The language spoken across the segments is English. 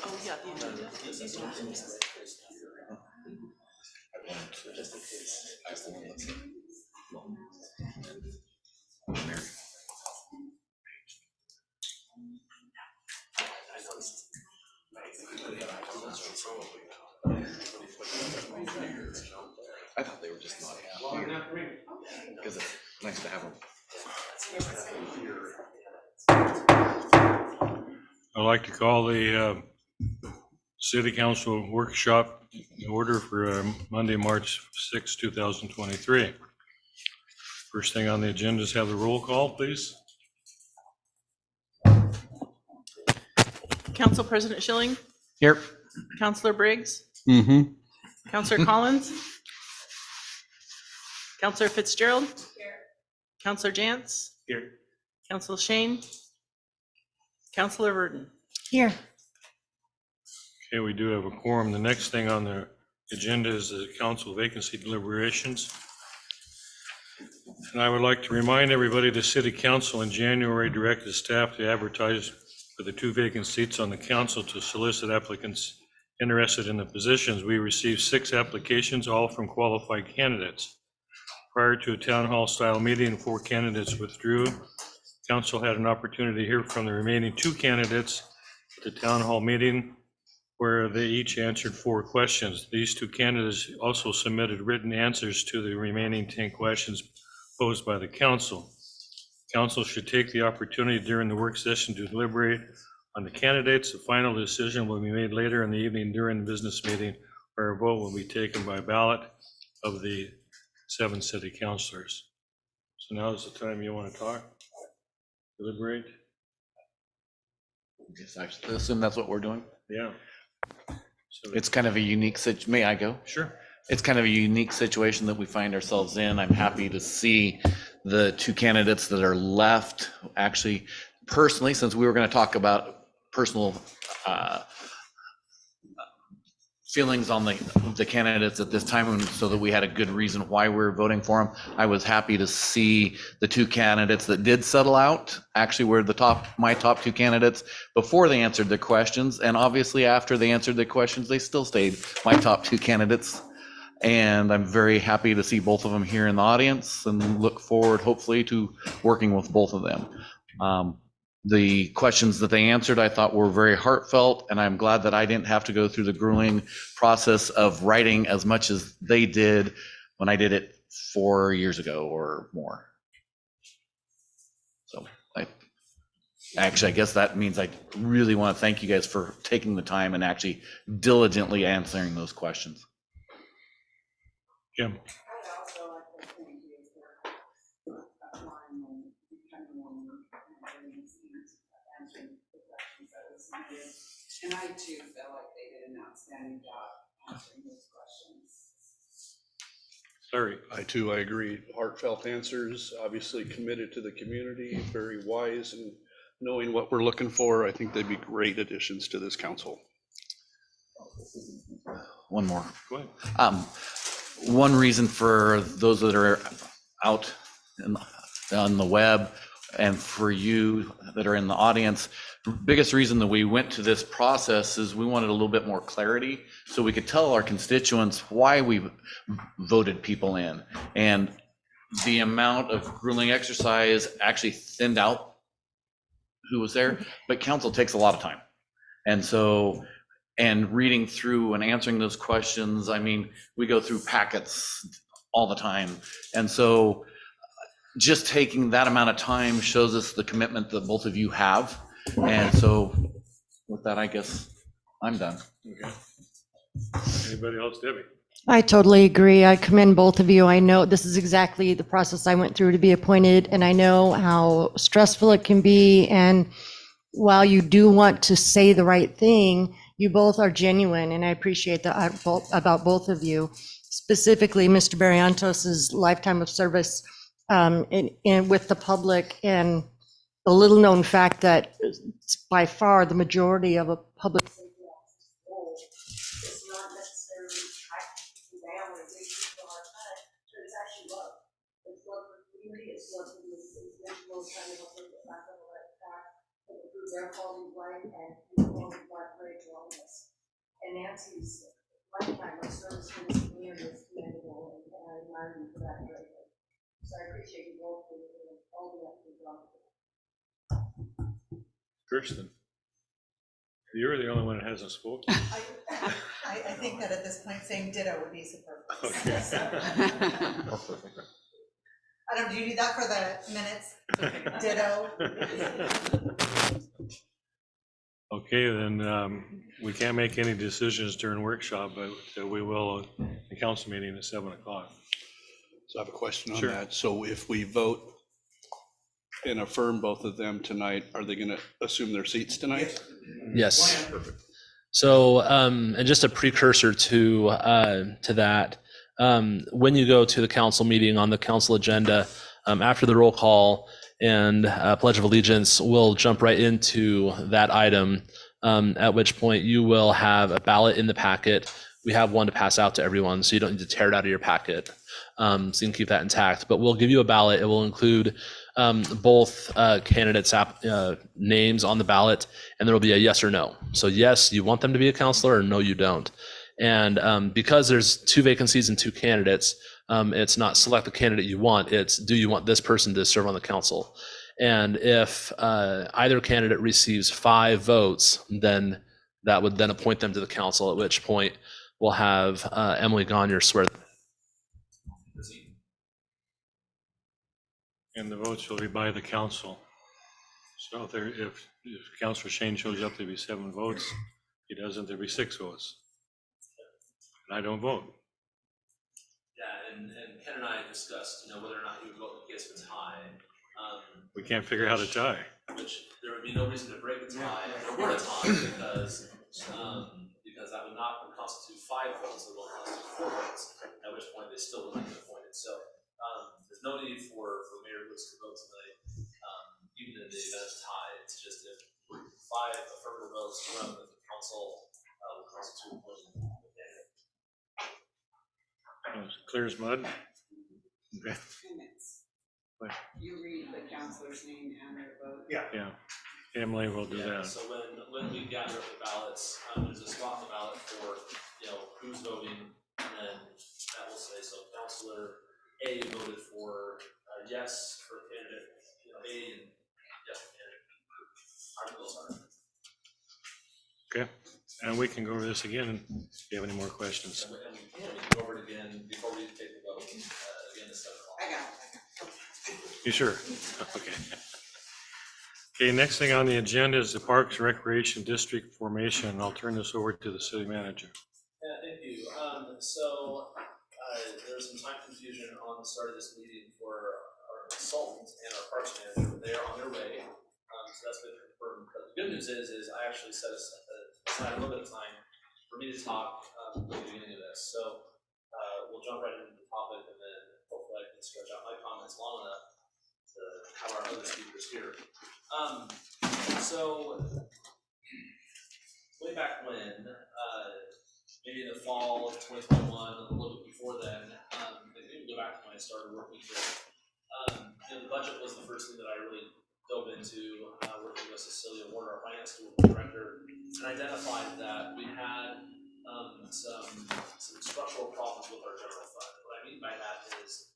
Oh, yeah, the agenda. Just in case. I was the one that's I thought they were just not happy because it's nice to have them. I'd like to call the City Council workshop in order for Monday, March 6, 2023. First thing on the agenda is have the roll call, please. Council President Schilling, Here. Councilor Briggs, Mm-hmm. Councilor Collins, Councilor Fitzgerald, Councilor Jantz, Here. Councilor Shane, Councilor Verdon. Here. Okay, we do have a quorum. The next thing on the agenda is the council vacancy deliberations. And I would like to remind everybody the City Council in January directed staff to advertise for the 2 vacant seats on the council to solicit applicants interested in the positions. We received 6 applications, all from qualified candidates. Prior to a town hall style meeting, 4 candidates withdrew. Council had an opportunity to hear from the remaining 2 candidates at the town hall meeting, where they each answered 4 questions. These 2 candidates also submitted written answers to the remaining 10 questions posed by the council. Council should take the opportunity during the work session to deliberate on the candidates. The final decision will be made later in the evening during the business meeting, where a vote will be taken by ballot of the 7 city councilors. So now is the time you want to talk, deliberate? Yes, I assume that's what we're doing. Yeah. So It's kind of a unique may I go? sure. It's kind of a unique situation that we find ourselves in. I'm happy to see the 2 candidates that are left. Actually, personally, since we were going to talk about personal feelings on the candidates at this time, and so that we had a good reason why we're voting for them, I was happy to see the 2 candidates that did settle out actually were my top 2 candidates before they answered the questions, and obviously after they answered the questions, they still stayed my top 2 candidates. And I'm very happy to see both of them here in the audience and look forward, hopefully, to working with both of them. The questions that they answered, I thought were very heartfelt, and I'm glad that I didn't have to go through the grueling process of writing as much as they did when I did it 4 years ago or more. So I guess that means I really want to thank you guys for taking the time and actually diligently answering those questions. Jim. I'd also like to thank you for applying and becoming one and answering the questions that was needed. And I too feel like they did an outstanding job answering those questions. Larry. I agree. Heartfelt answers, obviously committed to the community, very wise and knowing what we're looking for. I think they'd be great additions to this council. One more. Go ahead. One reason for those that are out on the web and for you that are in the audience, biggest reason that we went to this process is we wanted a little bit more clarity so we could tell our constituents why we voted people in. And the amount of grueling exercise actually thinned out who was there, but council takes a lot of time. And reading through and answering those questions, I mean, we go through packets all the time. And so just taking that amount of time shows us the commitment that both of you have. And so with that, I guess I'm done. Okay. Anybody else, Debbie? I totally agree. I commend both of you. I know this is exactly the process I went through to be appointed, and I know how stressful it can be. And while you do want to say the right thing, you both are genuine, and I appreciate that about both of you. Specifically, Mr. Barrientos's lifetime of service and with the public, and the little known fact that by far the majority of a public safety was trying to help them get back on the right track, and improve their quality of life and quality of life great wellness. And Nancy's lifetime of service to this community is commendable, and I admire you for that greatly. So I appreciate you both for doing all the effort you've Kirsten, you're the only one that hasn't spoken. I think that at this point, saying ditto would be superfluous. Okay. I don't, do you need that for the minutes? Ditto. Okay, then we can't make any decisions during workshop, but we will on the council meeting at 7 o'clock. So I have a question on Sure. that. So if we vote and affirm both of them tonight, are they gonna assume their seats tonight? Yes. So, and just a precursor to that, when you go to the council meeting on the council agenda, after the roll call and Pledge of Allegiance, we'll jump right into that item, at which point you will have a ballot in the packet. We have one to pass out to everyone, so you don't need to tear it out of your packet. So you can keep that intact. But we'll give you a ballot. It will include both candidates' names on the ballot, and there will be a yes or no. So yes, you want them to be a counselor, or no, you don't. And because there's 2 vacancies and 2 candidates, it's not select the candidate you want, it's do you want this person to serve on the council? And if either candidate receives 5 votes, then that would then appoint them to the council, at which point we'll have Emily Gagne swear. And the votes will be by the council. So if Councilor Shane shows up, there'll be 7 votes. He doesn't, there'll be 6 votes. And I don't vote. Yeah, and Ken and I discussed, whether or not he would vote in case of a tie. We can't figure out a tie. Which there would be no reason to break a tie if there were a tie, because that would not constitute 5 votes, it will constitute 4 votes, at which point they still would not get appointed. So there's no need for Mayor Lewis to vote tonight, even in the event of tie. It's just if 5 affirmative votes from the council will constitute appointment. Clear as mud? Okay, Minutes. Right. You read the counselor's name and their vote. yeah. Emily will do Yeah, that. so when we gather up the ballots, there's a spot in the ballot for, who's voting, and then that will say, so Counselor A voted for yes for candidate, A, and yes for candidate. Our votes are. Okay, and we can go over this again if you have any more questions. And we can go over it again before we take the vote, again, at 7 o'clock. I got it. You sure? Okay. Okay, next thing on the agenda is the Parks Recreation District formation, and I'll turn this over to the city manager. Yeah, thank you. So there's some time confusion on the start of this meeting for our consultant and our parks manager. They are on their way. So that's been confirmed. But the good news is I actually set aside a little bit of time for me to talk at the beginning of this. So we'll jump right into the topic, and then hopefully I can stretch out my comments long enough to have our other speakers here. So way back when, maybe in the fall of 2021, a little bit before then, maybe go back to when I started working here. The budget was the first thing that I really dove into, working with Cecilia Warner, our finance director, and identified that we had some structural problems with our general fund. What I mean by that is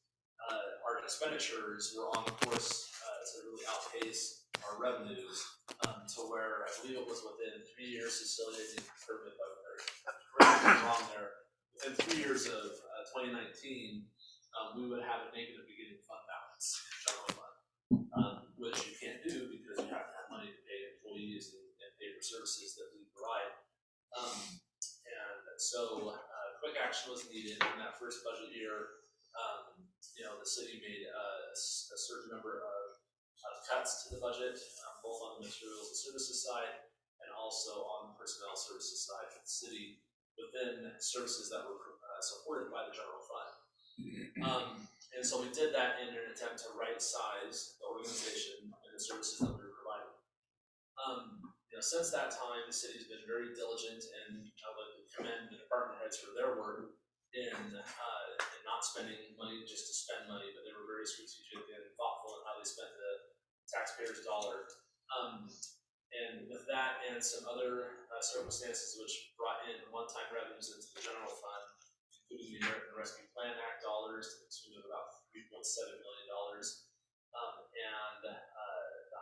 our expenditures were on course to really outpace our revenues, to where I believe it was within 3 years, Cecilia, you can correct me if I'm wrong there, within 3 years of 2019, we would have a negative beginning fund balance in the general fund, which you can't do because you have to have money to pay employees and pay for services that we provide. And so quick action was needed in that first budget year. The city made a certain number of cuts to the budget, both on the materials and services side and also on the personnel services side for the city within services that were supported by the general fund. And so we did that in an attempt to right size the organization and the services that we were providing. Since that time, the city's been very diligent, and I would like to commend the department heads for their work in not spending money just to spend money, but they were very strategic and thoughtful in how they spent the taxpayers' dollar. And with that and some other circumstances which brought in one-time revenues into the general fund, including the American Rescue Plan Act dollars to the tune of about $3.7 million, and the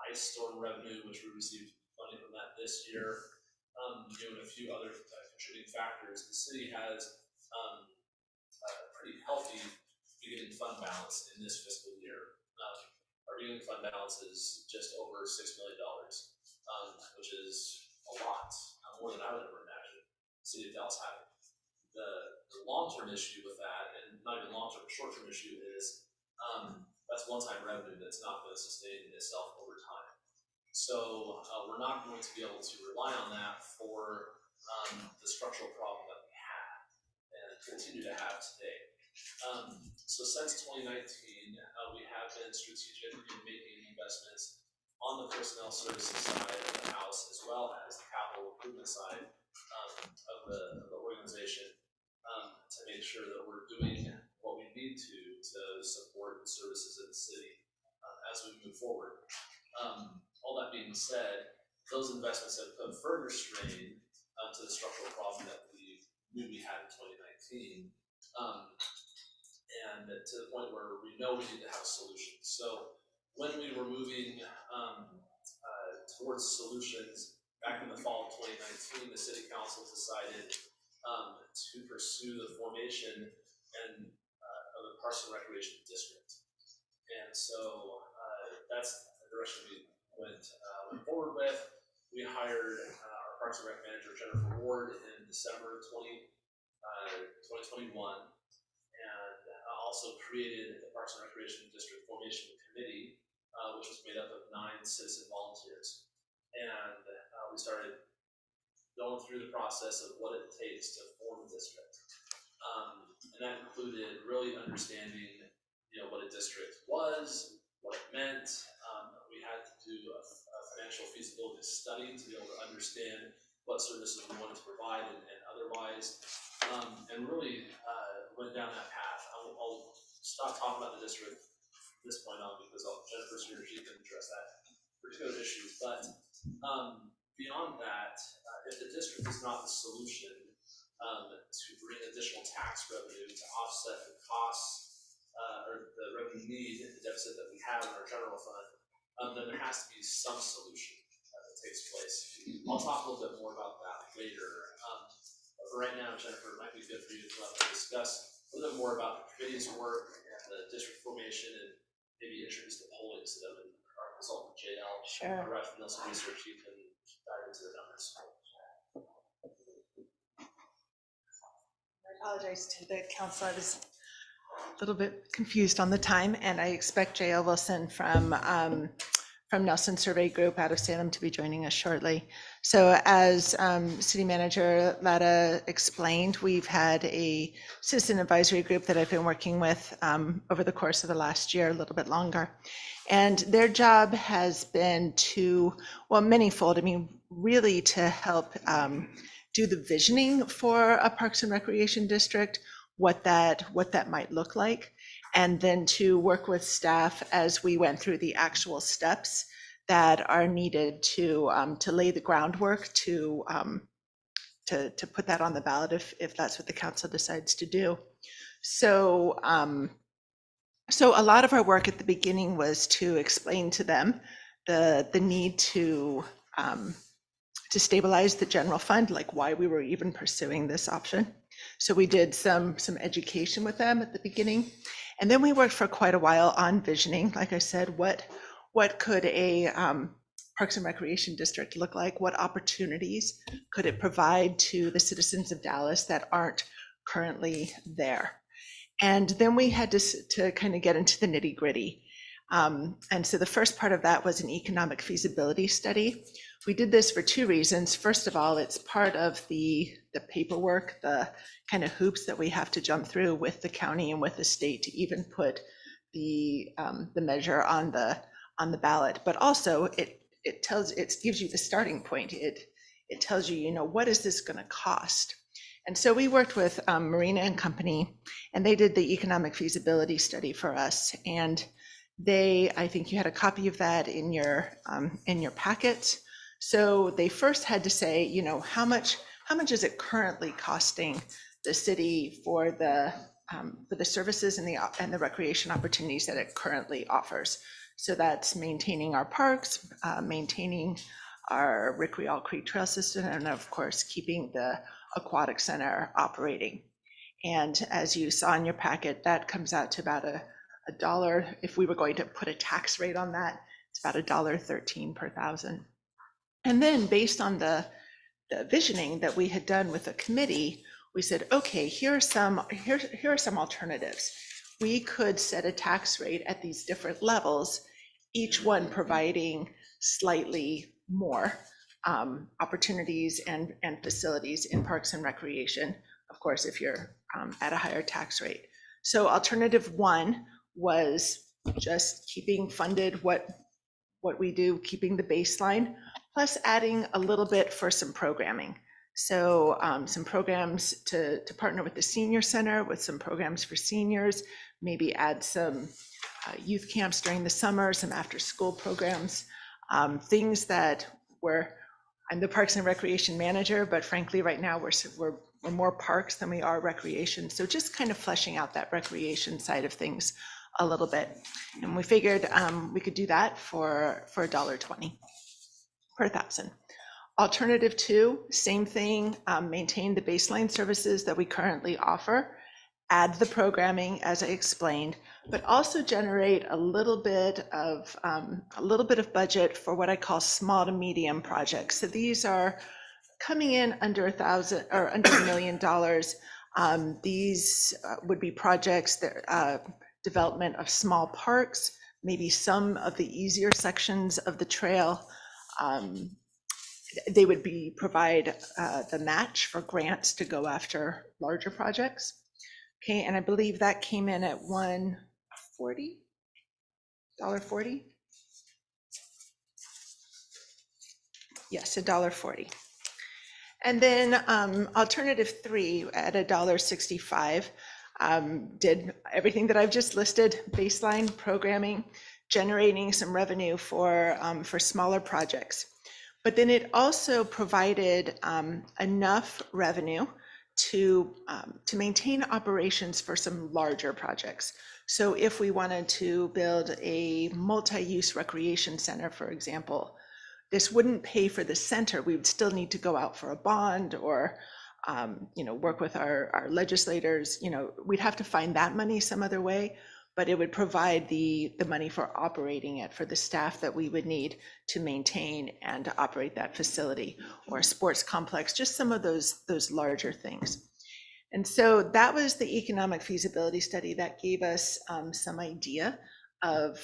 ice storm revenue, which we received funding from that this year, and a few other contributing factors, the city has a pretty healthy beginning fund balance in this fiscal year. Our beginning fund balance is just over $6 million, which is a lot, more than I would ever imagine the city of Dallas having. The long-term issue with that, and not even long-term, short-term issue is that's one-time revenue that's not going to sustain itself over time. So we're not going to be able to rely on that for the structural problem that we have and continue to have today. So since 2019, we have been strategic in making investments on the personnel services side of the house, as well as the capital improvement side of the organization, to make sure that we're doing what we need to support the services in the city as we move forward. All that being said, those investments have put further strain to the structural problem that we knew we had in 2019, and to the point where we know we need to have solutions. So when we were moving towards solutions back in the fall of 2019, the city council decided to pursue the formation of the Parks and Recreation District. And so that's the direction we went forward with. We hired our Parks and Rec manager, Jennifer Ward, in December 2021, and also created the Parks and Recreation District Formation Committee, which was made up of 9 citizen volunteers. And we started going through the process of what it takes to form a district. And that included really understanding, what a district was, what it meant. We had to do a financial feasibility study to be able to understand what services we wanted to provide and otherwise, and really went down that path. I'll stop talking about the district from this point on because Jennifer's here, she can address that particular issue. But beyond that, if the district is not the solution to bring additional tax revenue to offset the costs or the revenue need, the deficit that we have in our general fund, then there has to be some solution that takes place. I'll talk a little bit more about that later. But for right now, Jennifer, it might be good for you to discuss a little bit more about the committee's work and the district formation, and maybe introduce the pollings to them, and our consultant JL, Sure. right from Nielsen Research, you can dive into the numbers. I apologize to the council. I was a little bit confused on the time, and I expect JL Wilson from Nelson Survey Group out of Salem to be joining us shortly. So as City Manager Lada explained, we've had a citizen advisory group that I've been working with over the course of the last year, a little bit longer. And their job has been to, well, manyfold. I mean, really to help do the visioning for a Parks and Recreation District, what that might look like, and then to work with staff as we went through the actual steps that are needed to lay the groundwork to put that on the ballot if that's what the council decides to do. So so a lot of our work at the beginning was to explain to them the need to stabilize the general fund, like why we were even pursuing this option. So we did some education with them at the beginning, and then we worked for quite a while on visioning. Like I said, what could a Parks and Recreation District look like? What opportunities could it provide to the citizens of Dallas that aren't currently there? And then we had to kind of get into the nitty gritty. And so the first part of that was an economic feasibility study. We did this for 2 reasons. First of all, it's part of the paperwork, the kind of hoops that we have to jump through with the county and with the state to even put the measure on the ballot. But also it gives you the starting point. It tells you, what is this going to cost? And so we worked with Marina and Company, and they did the economic feasibility study for us. And I think you had a copy of that in your packet. So they first had to say, you know, how much is it currently costing the city for the services and the recreation opportunities that it currently offers? So that's maintaining our parks, maintaining our Rick Rial Creek Trail system, and of course, keeping the aquatic center operating. And as you saw in your packet, that comes out to about a dollar. If we were going to put a tax rate on that, it's about $1.13 per thousand. And then based on the visioning that we had done with the committee, we said, okay, here are some alternatives. We could set a tax rate at these different levels, each one providing slightly more opportunities and facilities in parks and recreation, of course, if you're at a higher tax rate. So alternative one was just keeping funded what we do, keeping the baseline, plus adding a little bit for some programming. So some programs to partner with the senior center, with some programs for seniors, maybe add some youth camps during the summer, some after school programs, things that I'm the Parks and Recreation Manager, but frankly, right now we're more parks than we are recreation. So just kind of fleshing out that recreation side of things a little bit. And we figured we could do that for $1.20 per thousand. Alternative two, same thing, maintain the baseline services that we currently offer, add the programming as I explained, but also generate a little bit of budget for what I call small to medium projects. So these are coming in under $1,000 or under $1 million. These would be projects that development of small parks, maybe some of the easier sections of the trail. They would provide the match for grants to go after larger projects. Okay, and I believe that came in at $1.40. Yes, $1.40. And then alternative three at $1.65 did everything that I've just listed: baseline programming, generating some revenue for smaller projects. But then it also provided enough revenue to maintain operations for some larger projects. So if we wanted to build a multi-use recreation center, for example, this wouldn't pay for the center. We would still need to go out for a bond or work with our legislators. We'd have to find that money some other way, but it would provide the money for operating it for the staff that we would need to maintain and to operate that facility, or a sports complex, just some of those larger things. And so that was the economic feasibility study that gave us some idea of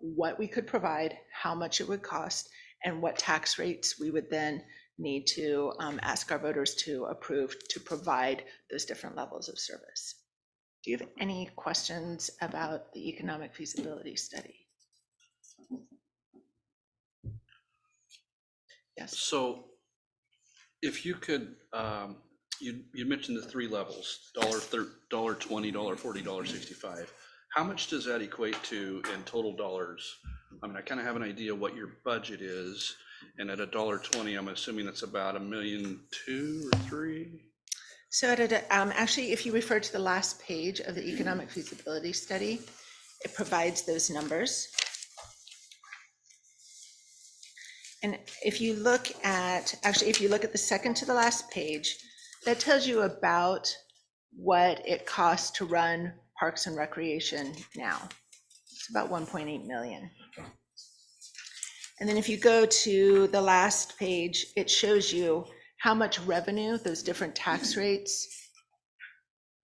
what we could provide, how much it would cost, and what tax rates we would then need to ask our voters to approve to provide those different levels of service. Do you have any questions about the economic feasibility study? Yes. So if you could, you mentioned the three levels, $1.20, $1.40, $1.65. How much does that equate to in total dollars? I mean, I kind of have an idea what your budget is, and at $1.20, I'm assuming it's about $1.2 million or $3 million. So actually, if you refer to the last page of the economic feasibility study, it provides those numbers. And if you look at the second to the last page, that tells you about what it costs to run Parks and Recreation now. It's about 1.8 million. And then if you go to the last page, it shows you how much revenue those different tax rates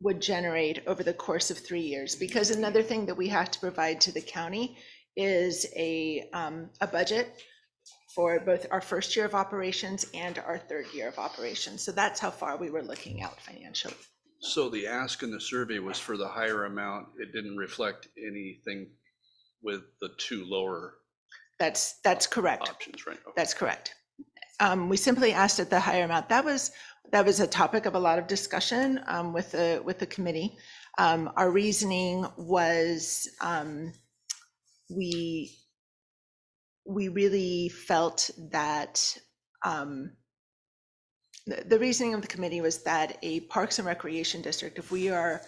would generate over the course of 3 years. Because another thing that we have to provide to the county is a budget for both our first year of operations and our third year of operations. So that's how far we were looking out financially. So the ask in the survey was for the higher amount. It didn't reflect anything with the two lower That's correct. options, right? Okay. That's correct. We simply asked at the higher amount. That was a topic of a lot of discussion with the committee. Our reasoning was we really felt that the reasoning of the committee was that a Parks and Recreation District, if we are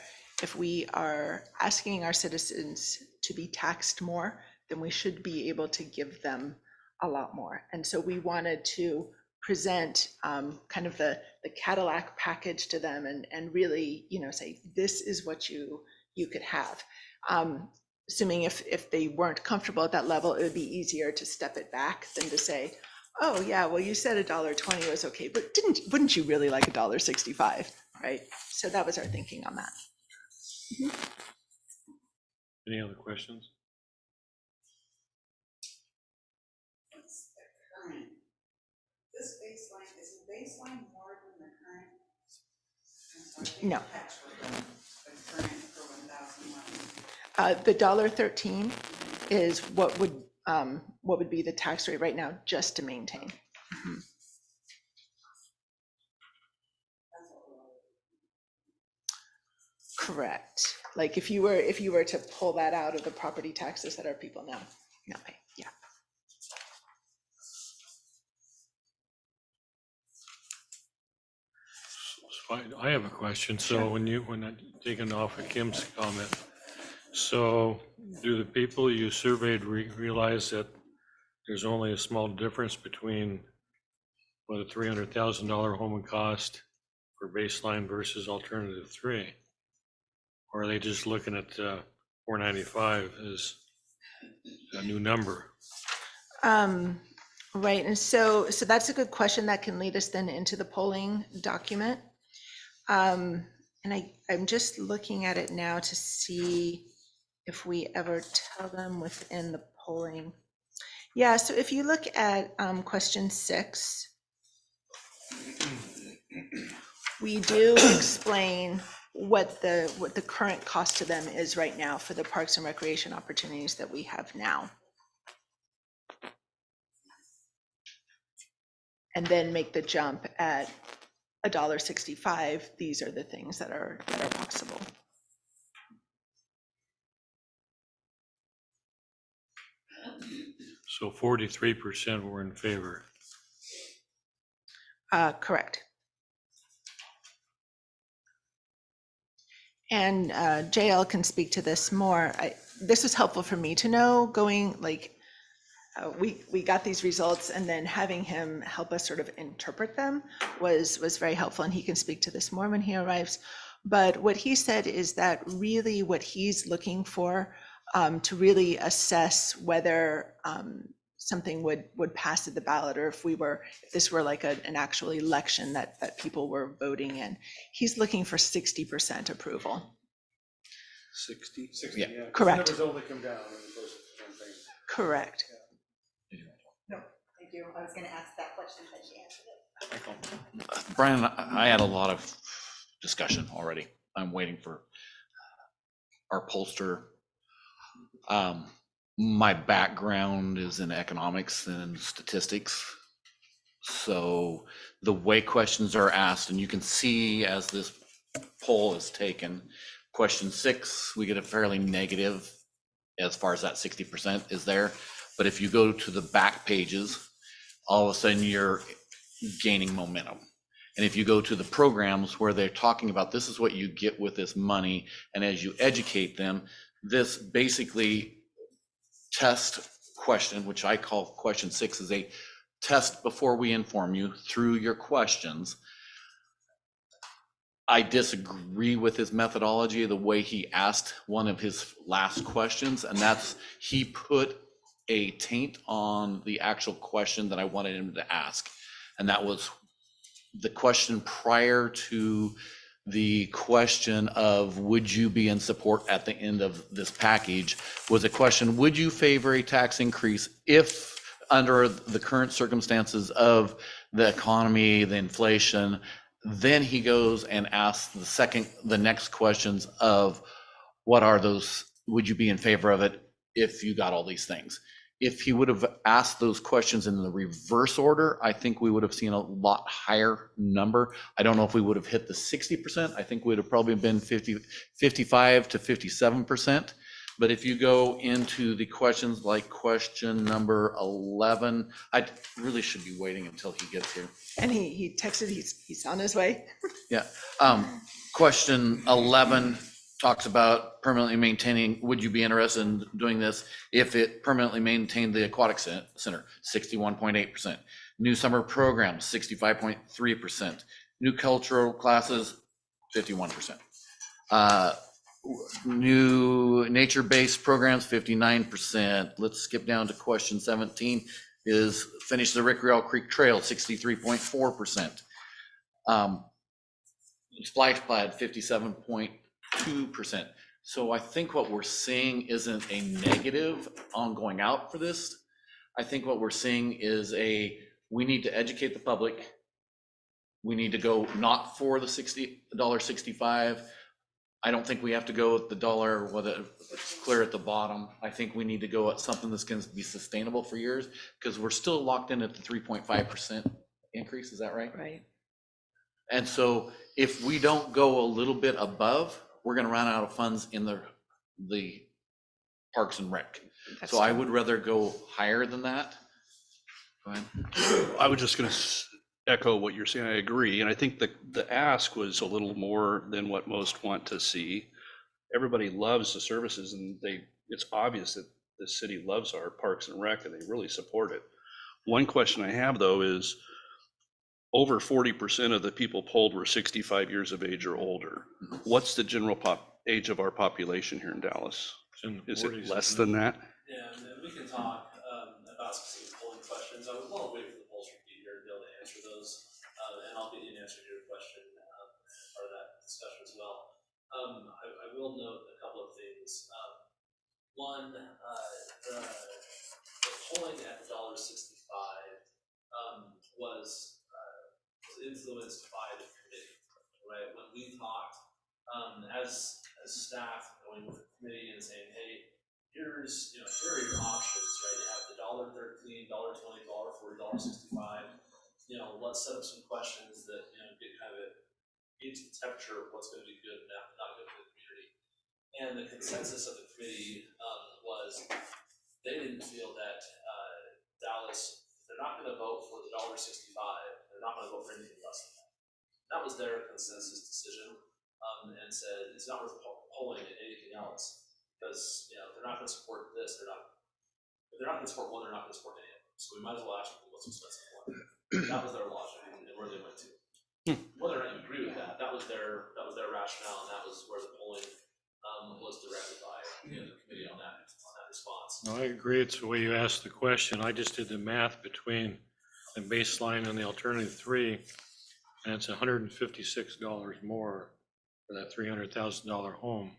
asking our citizens to be taxed more, then we should be able to give them a lot more. And so we wanted to present kind of the Cadillac package to them and really, say, this is what you could have. Assuming if they weren't comfortable at that level, it would be easier to step it back than to say, oh yeah, well, you said $1.20 was okay, but wouldn't you really like $1.65, right? So that was our thinking on that. Any other questions? What's the current, this baseline, is the baseline more than the current? I'm sorry, No. tax rate, the current for 1,001. The $1.13 is what would be the tax rate right now, just to maintain. Correct. Like if you were to pull that out of the property taxes that our people now pay, yeah. Fine. I have a question. So when I taking off of Kim's comment, so do the people you surveyed realize that there's only a small difference between what a $300,000 home would cost for baseline versus alternative 3? Or are they just looking at 495 as a new number? Right, and so that's a good question that can lead us then into the polling document. And I'm just looking at it now to see if we ever tell them within the polling. Yeah, so if you look at question 6, we do explain what the current cost to them is right now for the parks and recreation opportunities that we have now. And then make the jump at $1.65. These are the things that are possible. So 43% were in favor. Correct. And JL can speak to this more. This was helpful for me to know going like, we got these results and then having him help us sort of interpret them was very helpful, and he can speak to this more when he arrives. But what he said is that really what he's looking for to really assess whether something would pass at the ballot, or if this were like an actual election that people were voting in, he's looking for 60% approval. 60? Yeah. Correct. Numbers only come down as opposed to one thing. Correct. Thank you. I was gonna ask that question, but she answered it. Brian, I had a lot of discussion already. I'm waiting for our pollster. My background is in economics and statistics. So the way questions are asked, and you can see as this poll is taken, question 6, we get a fairly negative as far as that 60% is there. But if you go to the back pages, all of a sudden you're gaining momentum. And if you go to the programs where they're talking about this is what you get with this money, and as you educate them, this basically test question, which I call question 6, is a test before we inform you through your questions. I disagree with his methodology, the way he asked one of his last questions, and that's he put a taint on the actual question that I wanted him to ask. And that was the question prior to the question of would you be in support at the end of this package, was a question, would you favor a tax increase if under the current circumstances of the economy, the inflation? Then he goes and asks the next questions of what are those, would you be in favor of it if you got all these things? If he would have asked those questions in the reverse order, I think we would have seen a lot higher number. I don't know if we would have hit the 60%. I think we would have probably been 55 to 57%. But if you go into the questions like question number 11, I really should be waiting until he gets here. And he texted, he's on his way. Yeah. Question 11 talks about permanently maintaining, would you be interested in doing this if it permanently maintained the aquatic center, 61.8%. New summer programs, 65.3%. New cultural classes, 51%. New nature-based programs, 59%. Let's skip down to question 17, is finish the Rick Creek Trail, 63.4%. Splash Pad, 57.2%. So I think what we're seeing isn't a negative on going out for this. I think what we're seeing is we need to educate the public. We need to go not for the $60.65. I don't think we have to go with the dollar, whether it's clear at the bottom. I think we need to go at something that's going to be sustainable for years, because we're still locked in at the 3.5% increase. Is that right? Right. And so if we don't go a little bit above, we're going to run out of funds in the Parks and Rec. That's So I true. would rather go higher than that. Go ahead. I was just going to echo what you're saying. I agree. And I think the ask was a little more than what most want to see. Everybody loves the services, and it's obvious that the city loves our Parks and Rec, and they really support it. One question I have, though, is over 40% of the people polled were 65 years of age or older. What's the general age of our population here in Dallas? It's in the Is 40s, it less isn't than that? Yeah, and we can talk about specific polling questions. I would want to wait for the polls to be here to be able to answer those, and I'll get you an answer to your question as part of that discussion as well. I will note a couple of things. One, the polling at $1.65 was influenced by the committee, right? When we talked as staff going with the committee and saying, hey, here are your options, right? You have the $1.13, $1.20, $40, $65. Let's set up some questions that get kind of gauge the temperature of what's going to be good and not good for the community. And the consensus of the committee was they didn't feel that Dallas, if they're not going to vote for the $1.65, they're not going to vote for anything less than that. That was their consensus decision, and said it's not worth polling anything else, because if they're not going to support this, if they're not going to support one, they're not going to support any of them. So we might as well ask for the most expensive one. That was their logic and where they went to. Whether or not you agree with that, that was their rationale, and that was where the polling was directed by the committee on that response. No, I agree. It's the way you asked the question. I just did the math between the baseline and the alternative 3, and it's $156 more for that $300,000 home.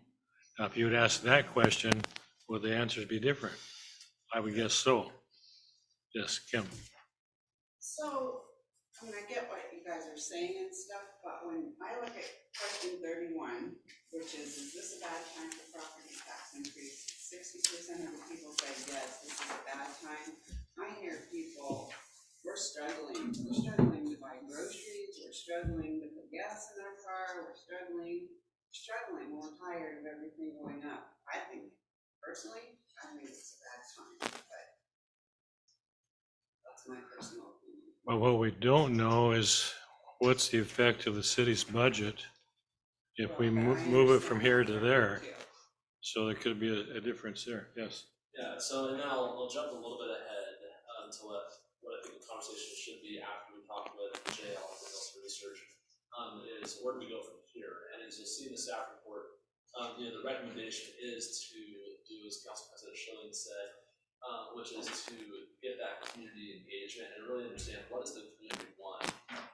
Now, if you would ask that question, would the answers be different? I would guess so. Yes, Kim. So, I get what you guys are saying and stuff, but when I look at question 31, which is this a bad time for property tax increase? 60% of the people say yes, this is a bad time. I hear people, we're struggling to buy groceries, we're struggling to put gas in our car, we're struggling, we're tired of everything going up. I think, personally, it's a bad time, but that's my personal opinion. But what we don't know is what's the effect of the city's budget if we move it from here to there. So there could be a difference there. Yes. Yeah, so and then I'll jump a little bit ahead to what I think the conversation should be after we talk with JL and else research is where do we go from here? And as you'll see in the staff report, the recommendation is to do as Council President Schilling said, which is to get that community engagement and really understand what does the community want.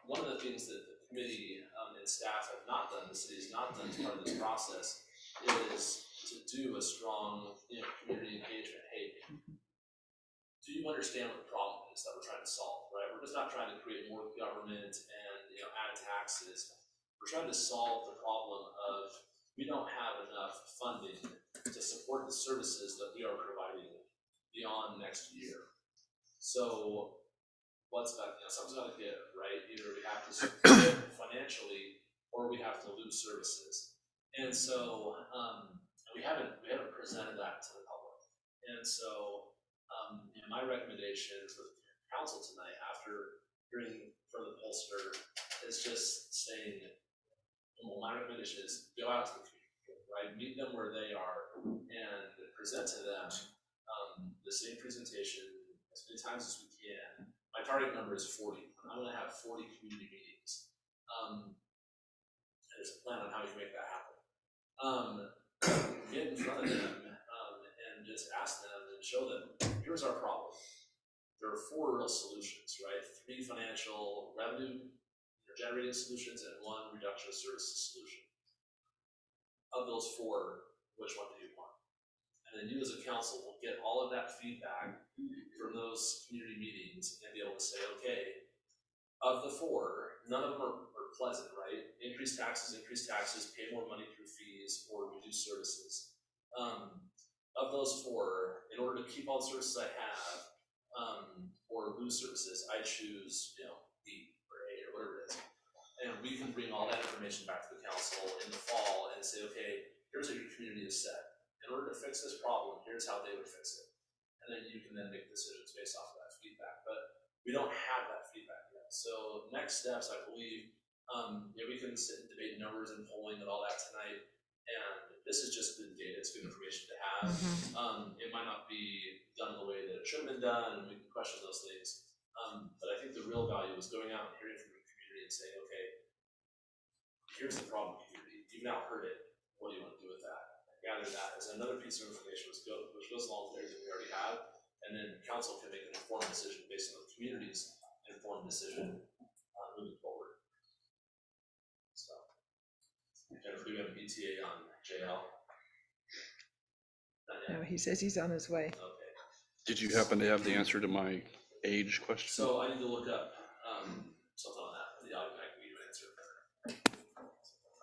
One of the things that the committee and staff have not done, the city has not done as part of this process, is to do a strong community engagement. Hey, do you understand what the problem is that we're trying to solve, right? We're just not trying to create more government and add taxes. We're trying to solve the problem of we don't have enough funding to support the services that we are providing beyond next year. So what's that? Something's got to give, right? Either we have to support it financially or we have to lose services. And so we haven't presented that to the public. And so, my recommendation for the council tonight, after hearing from the pollster, is just saying, well, my recommendation is go out to the community, right? Meet them where they are and present to them the same presentation as many times as we can. My target number is 40. I'm gonna have 40 community meetings. And there's a plan on how we can make that happen. Get in front of them and just ask them and show them, here's our problem. There are 4 real solutions, right? 3 financial revenue generating solutions and 1 reduction of services solution. Of those 4, which one do you want? And then you as a council will get all of that feedback from those community meetings and be able to say, okay, of the 4, none of them are pleasant, right? Increase taxes, pay more money through fees, or reduce services. Of those 4, in order to keep all the services I have, or lose services, I choose, B or A or whatever it is. And we can bring all that information back to the council in the fall and say, okay, here's what your community has said. In order to fix this problem, here's how they would fix it. And then you can then make decisions based off of that feedback. But we don't have that feedback yet. So next steps, I believe, we can sit and debate numbers and polling and all that tonight. And this is just good data, it's good information to have. It might not be done the way that it should have been done, and we can question those things. But I think the real value is going out and hearing from your community and saying, okay, here's the problem, community. You've now heard it. What do you want to do with that? Gather that as another piece of information which goes along with everything we already have, and then council can make an informed decision based on the community's informed decision moving forward. So, Jennifer, do we have an ETA on JL? Not yet. No, he says he's on his way. Okay. Did you happen to have the answer to my age question? So I need to look up something on that. The audio I can give you an answer. I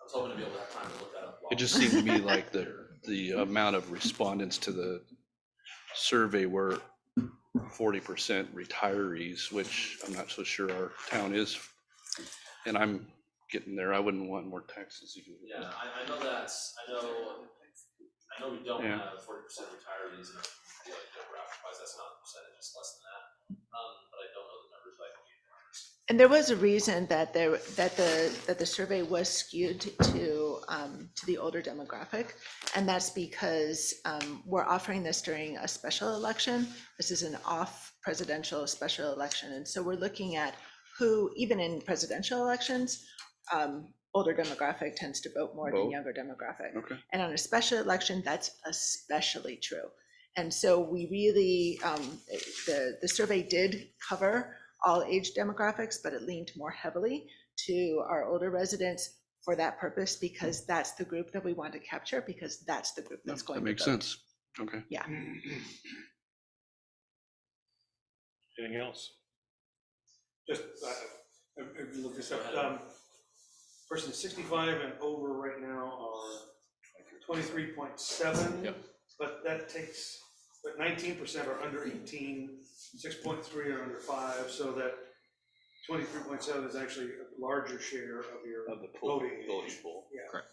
was hoping to be able to have time to look that up. It just seemed to me like the amount of respondents to the survey were 40% retirees, which I'm not so sure our town is. And I'm getting there. I wouldn't want more taxes. Yeah, I know I know we don't Yeah. have 40% retirees in our community, like demographic wise, that's not a percentage, it's less than that. But I don't know the numbers, but I can give you the numbers. And there was a reason that the survey was skewed to the older demographic. And that's because we're offering this during a special election. This is an off presidential special election. And so we're looking at who, even in presidential elections, older demographic tends to vote more than Vote. younger demographic. Okay. And on a special election, that's especially true. And so we really, the survey did cover all age demographics, but it leaned more heavily to our older residents for that purpose, because that's the group that we want to capture, because that's the group that's going That to makes vote. sense. Okay. Yeah. Anything else? Just, if you look this up, persons 65 and over right now are 23.7. Yep. But that takes, but 19% are under 18, 6.3 are under 5, so that 23.7 is actually a larger share of your Of the pool, voting age. voting pool. Yeah. Correct.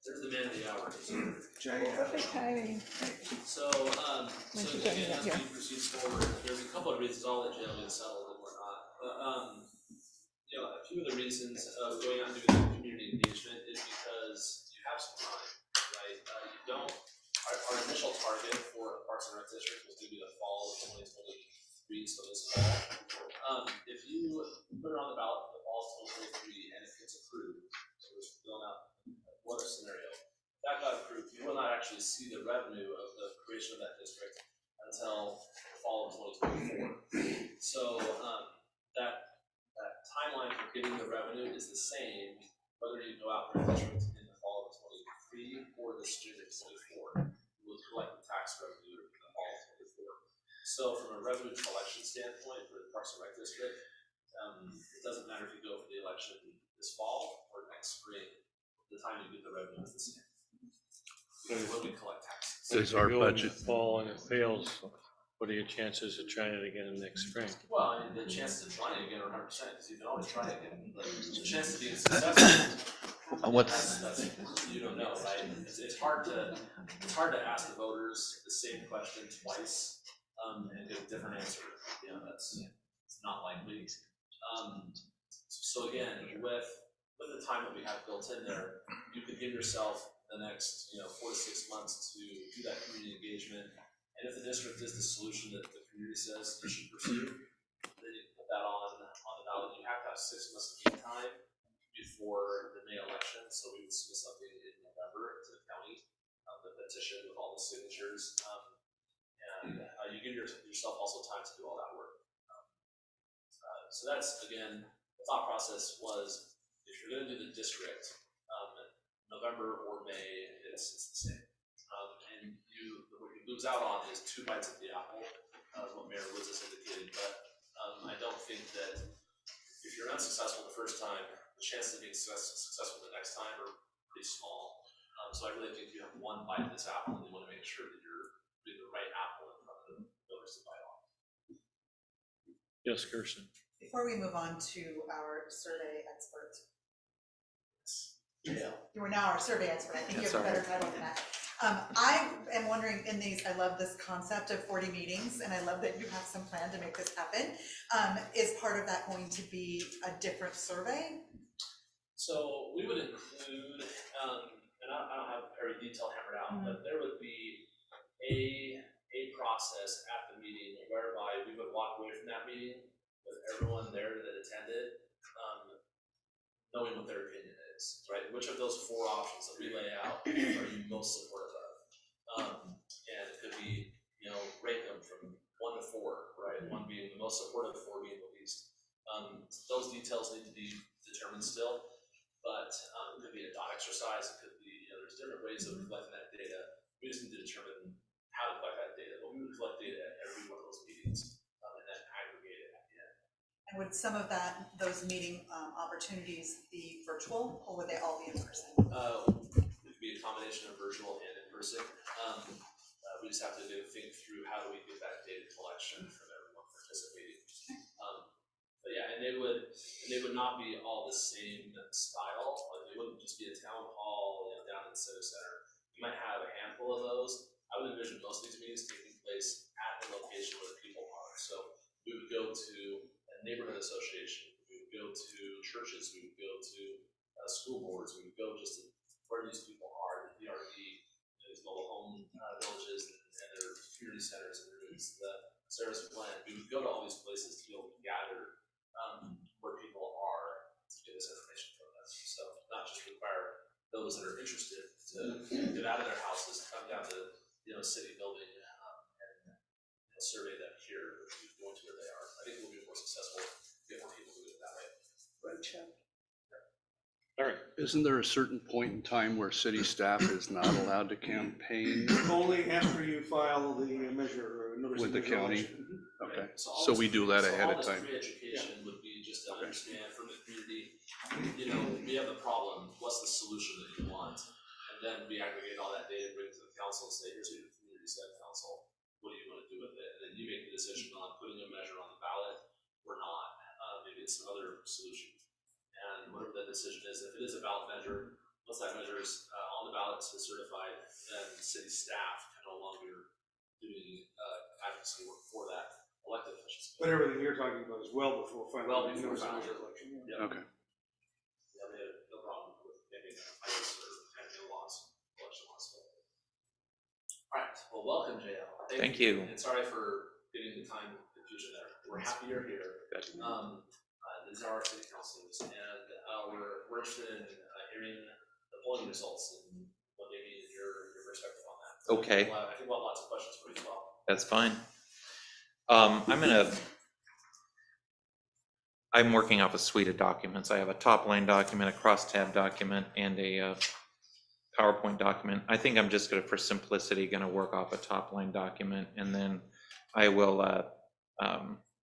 There's the man of the hour. Perfect timing. So, When so she's bringing again, it as here. we proceed forward, there's a couple of reasons all that jail is settled and whatnot. A few of the reasons of going out and doing the community engagement is because you have some time, right? You don't, our initial target for Parks and Rec District was to be the fall of 2023, so this fall. If you put it on the ballot for the fall of 2023 and it gets approved, so it's filling out what a scenario, that got approved, you will not actually see the revenue of the creation of that district until the fall of 2024. So that timeline for getting the revenue is the same whether you go out for a district in the fall of 23 or the spring of 24. You will collect the tax revenue in the fall of 24. So from a revenue collection standpoint for the Parks and Rec District, it doesn't matter if you go for the election this fall or next spring. The time you get the revenue is the same. When we collect taxes. Is If you our go in budget- the fall and it fails, what are your chances of trying it again next spring? Well, I mean, the chances of trying it again are 100%, because you can always try it again. The chance of being successful What's, That's, you don't know, right? It's hard to ask the voters the same question twice, and get a different answer. You know, it's not likely. So again, with the time that we have built in there, you could give yourself the next, 4 to 6 months to do that community engagement. And if the district is the solution that the community says you should pursue, then you put that on the ballot. You have to have 6 months lead time before the May election, so we would submit something in November to the county, the petition with all the signatures. And you give yourself also time to do all that work. So that's, again, the thought process was, if you're gonna do the district, November or May, it's the same. And what you lose out on is 2 bites at the apple, what Mayor Woods has indicated, but I don't think that if you're unsuccessful the first time, the chances of being successful the next time are pretty small. So I really think you have 1 bite at this apple, and you want to make sure that you're putting the right apple in front of the voters to bite on. Yes, Kirsten. Before we move on to our survey expert. You are now our survey expert. I think you have a better title than that. I am wondering, in these, I love this concept of 40 meetings, and I love that you have some plan to make this happen. Is part of that going to be a different survey? So we would include, and I don't have every detail hammered out, but there would be a process at the meeting whereby we would walk away from that meeting with everyone there that attended, knowing what their opinion is, right? Which of those 4 options that we lay out are you most supportive of? And it could be, rate them from 1 to 4, right? 1 being the most supportive, 4 being the least. Those details need to be determined still, but it could be a dot exercise. It could be, there's different ways of collecting that data. We just need to determine how to collect that data, but we would collect data at every one of those meetings and then aggregate it at the end. And would some of those meeting opportunities be virtual, or would they all be in person? It could be a combination of virtual and in person. We just have to think through how do we get that data collection from everyone participating. But yeah, and they would not be all the same style. Like, it wouldn't just be a town hall, down in the Civic Center. You might have a handful of those. I would envision most of these meetings taking place at the location where the people are. So we would go to a neighborhood association, we would go to churches, we would go to school boards, we would go just to where these people are, the DRD, these mobile home villages and their community centers and rooms, the Sarah's Glen. We would go to all these places to be able to gather where people are to get this information from them. So not just require those that are interested to get out of their houses, come down to city building and survey them here, going to where they are. I think we'll be more successful if more people do it that way. Roadshow. All right. Isn't there a certain point in time where city staff is not allowed to campaign Only after you file the measure, notice with of the measure county? election. Okay, all so this- we do that so ahead all of this time. Pre-education would be just to understand from the community, we have the problem, what's the solution that you want? And then we aggregate all that data, bring it to the council, and say, here's what your community said, council, what do you want to do with it? And then you make the decision on putting a measure on the ballot or not. Maybe it's some other solution. And whatever that decision is, if it is a ballot measure, once that measure is on the ballot to certified, then city staff can no longer do any advocacy work for that elected officials. But everything you're talking about is well before filing. Well the before notice of filing. measure election. Yeah. Okay. Yeah, they have no problem with making ICE or campaign laws, election laws. All right, well, welcome, JL. Thank you. And sorry for getting the time confusion there. We're happy you're here. These are our city councilors, and we're interested in hearing the polling results and what maybe your perspective on that. So Okay. I think we'll have lots of questions for you as well. That's fine. I'm working off a suite of documents. I have a top line document, a crosstab document, and a PowerPoint document. I think I'm just for simplicity, gonna work off a top line document, and then I will,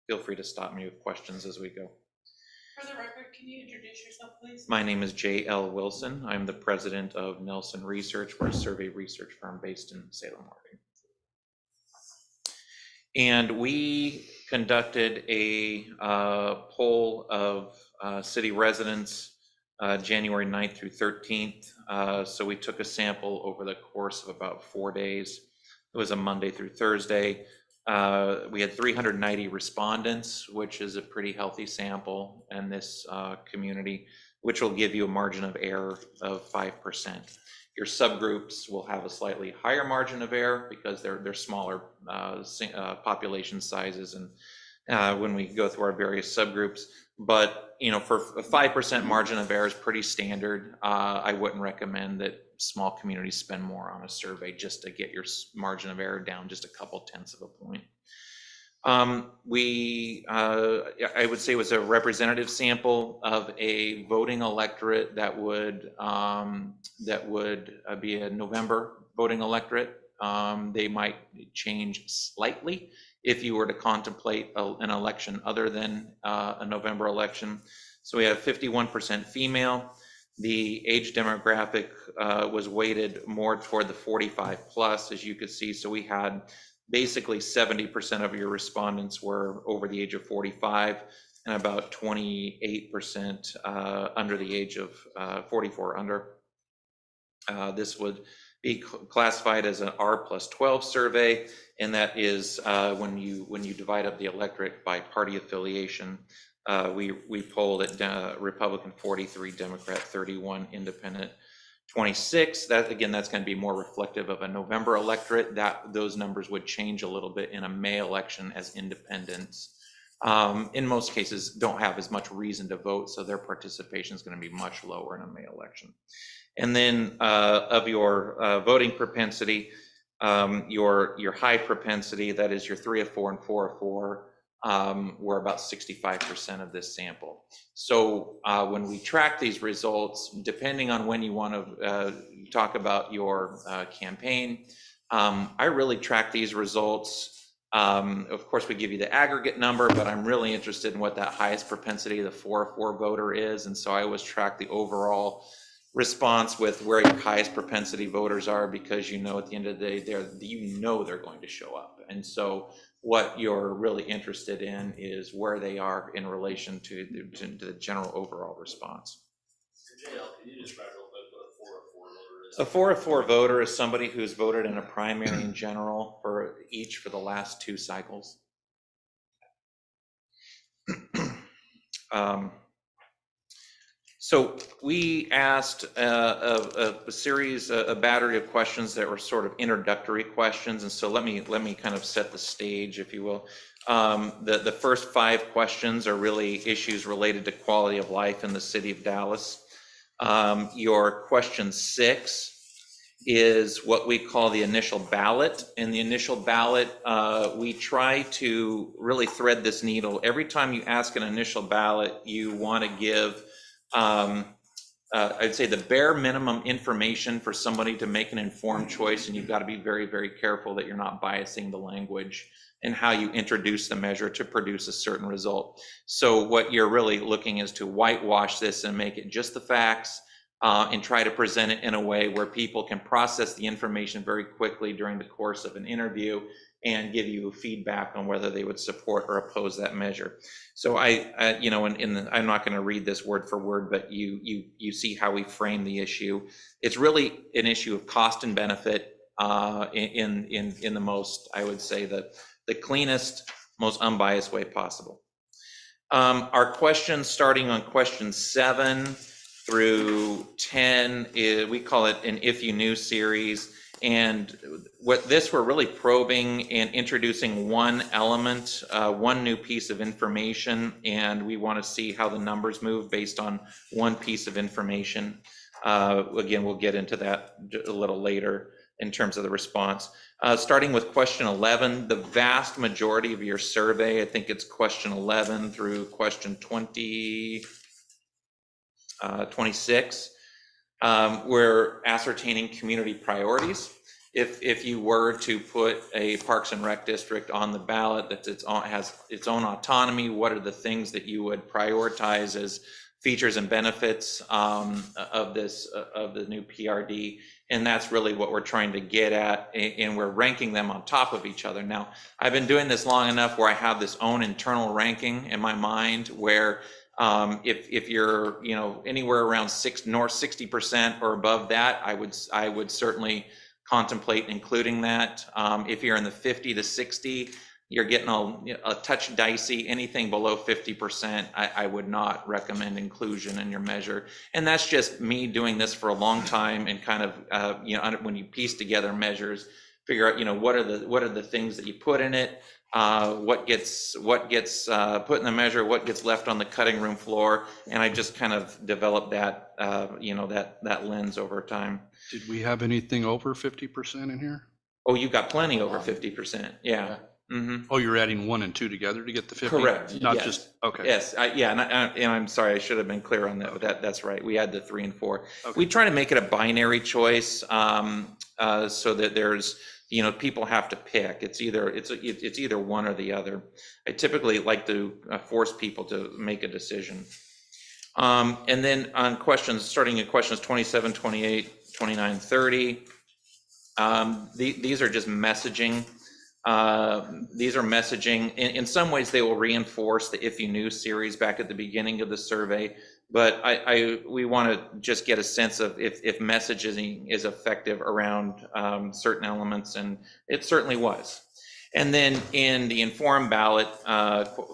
feel free to stop me with questions as we go. For the record, can you introduce yourself, please? My name is J.L. Wilson. I'm the president of Nelson Research. We're a survey research firm based in Salem, Oregon. And we conducted a poll of city residents January 9th through 13th. So we took a sample over the course of about 4 days. It was a Monday through Thursday. We had 390 respondents, which is a pretty healthy sample in this community, which will give you a margin of error of 5%. Your subgroups will have a slightly higher margin of error because they're smaller population sizes, and when we go through our various subgroups. But for a 5% margin of error is pretty standard. I wouldn't recommend that small communities spend more on a survey just to get your margin of error down just a couple tenths of a point. I would say it was a representative sample of a voting electorate that would be a November voting electorate. They might change slightly if you were to contemplate an election other than a November election. So we have 51% female. The age demographic was weighted more toward the 45 plus, as you could see. So we had basically 70% of your respondents were over the age of 45 and about 28% under the age of 44 under. This would be classified as an R+12 survey, and that is when you divide up the electorate by party affiliation. We polled at Republican 43, Democrat 31, Independent 26. That's going to be more reflective of a November electorate. Those numbers would change a little bit in a May election as independents. In most cases, don't have as much reason to vote, so their participation is going to be much lower in a May election. And then of your voting propensity, your high propensity, that is your 3 of 4 and 4 of 4, were about 65% of this sample. So when we track these results, depending on when you want to talk about your campaign, I really track these results. Of course, we give you the aggregate number, but I'm really interested in what that highest propensity, the 4 of 4 voter is. And so I always track the overall response with where your highest propensity voters are, because at the end of the day, they're going to show up. And so what you're really interested in is where they are in relation to the general overall response. JL, can you describe real quick what a 4 of 4 voter is? A 4 of 4 voter is somebody who's voted in a primary in general for the last 2 cycles. So we asked a battery of questions that were sort of introductory questions, and so let me kind of set the stage, if you will. The first 5 questions are really issues related to quality of life in the city of Dallas. Your question 6 is what we call the initial ballot. In the initial ballot, we try to really thread this needle. Every time you ask an initial ballot, you want to give I'd say the bare minimum information for somebody to make an informed choice, and you've got to be very, very careful that you're not biasing the language and how you introduce the measure to produce a certain result. So what you're really looking is to whitewash this and make it just the facts, and try to present it in a way where people can process the information very quickly during the course of an interview and give you feedback on whether they would support or oppose that measure. So I'm not going to read this word for word, but you see how we frame the issue. It's really an issue of cost and benefit in the most, I would say, the cleanest, most unbiased way possible. Our questions, starting on question 7 through 10, we call it an If You Knew series. And we're really probing and introducing one element, one new piece of information, and we want to see how the numbers move based on one piece of information. Again, we'll get into that a little later in terms of the response. Starting with question 11, the vast majority of your survey, I think it's question 11 through question 26, we're ascertaining community priorities. If you were to put a Parks and Rec district on the ballot that has its own autonomy, what are the things that you would prioritize as features and benefits of the new PRD? And that's really what we're trying to get at, and we're ranking them on top of each other. Now, I've been doing this long enough where I have this own internal ranking in my mind where If you're, you know, anywhere around 60% or above that, I would certainly contemplate including that. If you're in the 50 to 60, you're getting a touch dicey. Anything below 50%, I would not recommend inclusion in your measure. And that's just me doing this for a long time and kind of, you know, when you piece together measures, figure out, you know, what are the things that you put in it, what gets put in the measure, what gets left on the cutting room floor, and I just kind of developed that, you know, that lens over time. Did we have anything over 50% in here? Oh, you've got plenty over 50%. Yeah. Mm-hmm. Oh, you're adding 1 and 2 together to get the 50? Correct. Not Yes. just, okay. Yes, and I'm sorry, I should have been clear on that. That's right. We had the 3 and 4. Okay. We try to make it a binary choice, so that there's, you know, people have to pick. It's either one or the other. I typically like to force people to make a decision. And then on questions, starting at questions 27, 28, 29, 30, these are just messaging. These are messaging. In some ways, they will reinforce the If You Knew series back at the beginning of the survey. But we want to just get a sense of if messaging is effective around certain elements, and it certainly was. And then in the informed ballot,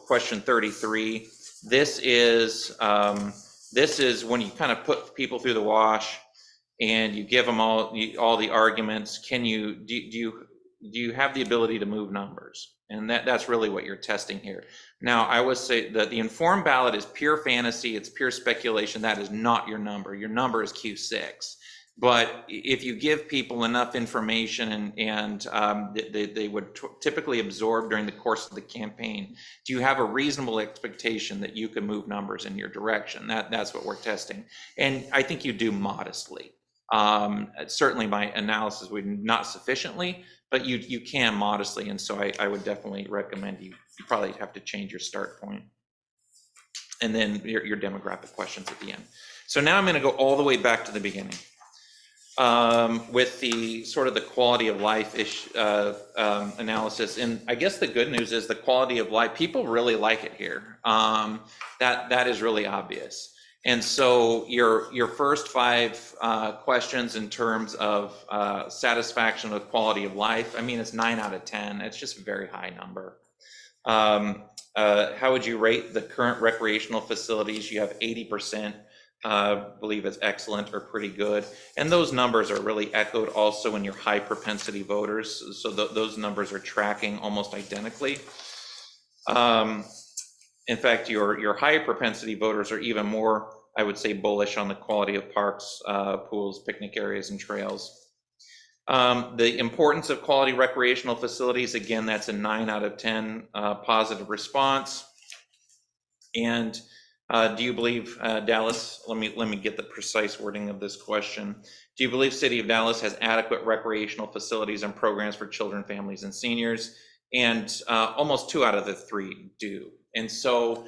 question 33, this is when you kind of put people through the wash and you give them all the arguments. Do you have the ability to move numbers? And that's really what you're testing here. Now, I would say that the informed ballot is pure fantasy. It's pure speculation. That is not your number. Your number is Q6. But if you give people enough information and they would typically absorb during the course of the campaign, do you have a reasonable expectation that you can move numbers in your direction? That's what we're testing. And I think you do modestly. Certainly my analysis would not sufficiently, but you can modestly, and so I would definitely recommend you probably have to change your start point. And then your demographic questions at the end. So now I'm going to go all the way back to the beginning with the sort of the quality of life analysis. And I guess the good news is the quality of life, people really like it here. That is really obvious. And so your first 5 questions in terms of satisfaction with quality of life, I mean, it's 9 out of 10. It's just a very high number. How would you rate the current recreational facilities? You have 80% believe it's excellent or pretty good. And those numbers are really echoed also in your high propensity voters. So those numbers are tracking almost identically. In fact, your high propensity voters are even more, I would say, bullish on the quality of parks, pools, picnic areas, and trails. The importance of quality recreational facilities, again, that's a 9 out of 10 positive response. And do you believe Dallas, let me get the precise wording of this question. Do you believe City of Dallas has adequate recreational facilities and programs for children, families, and seniors? And almost 2 out of the 3 do. And so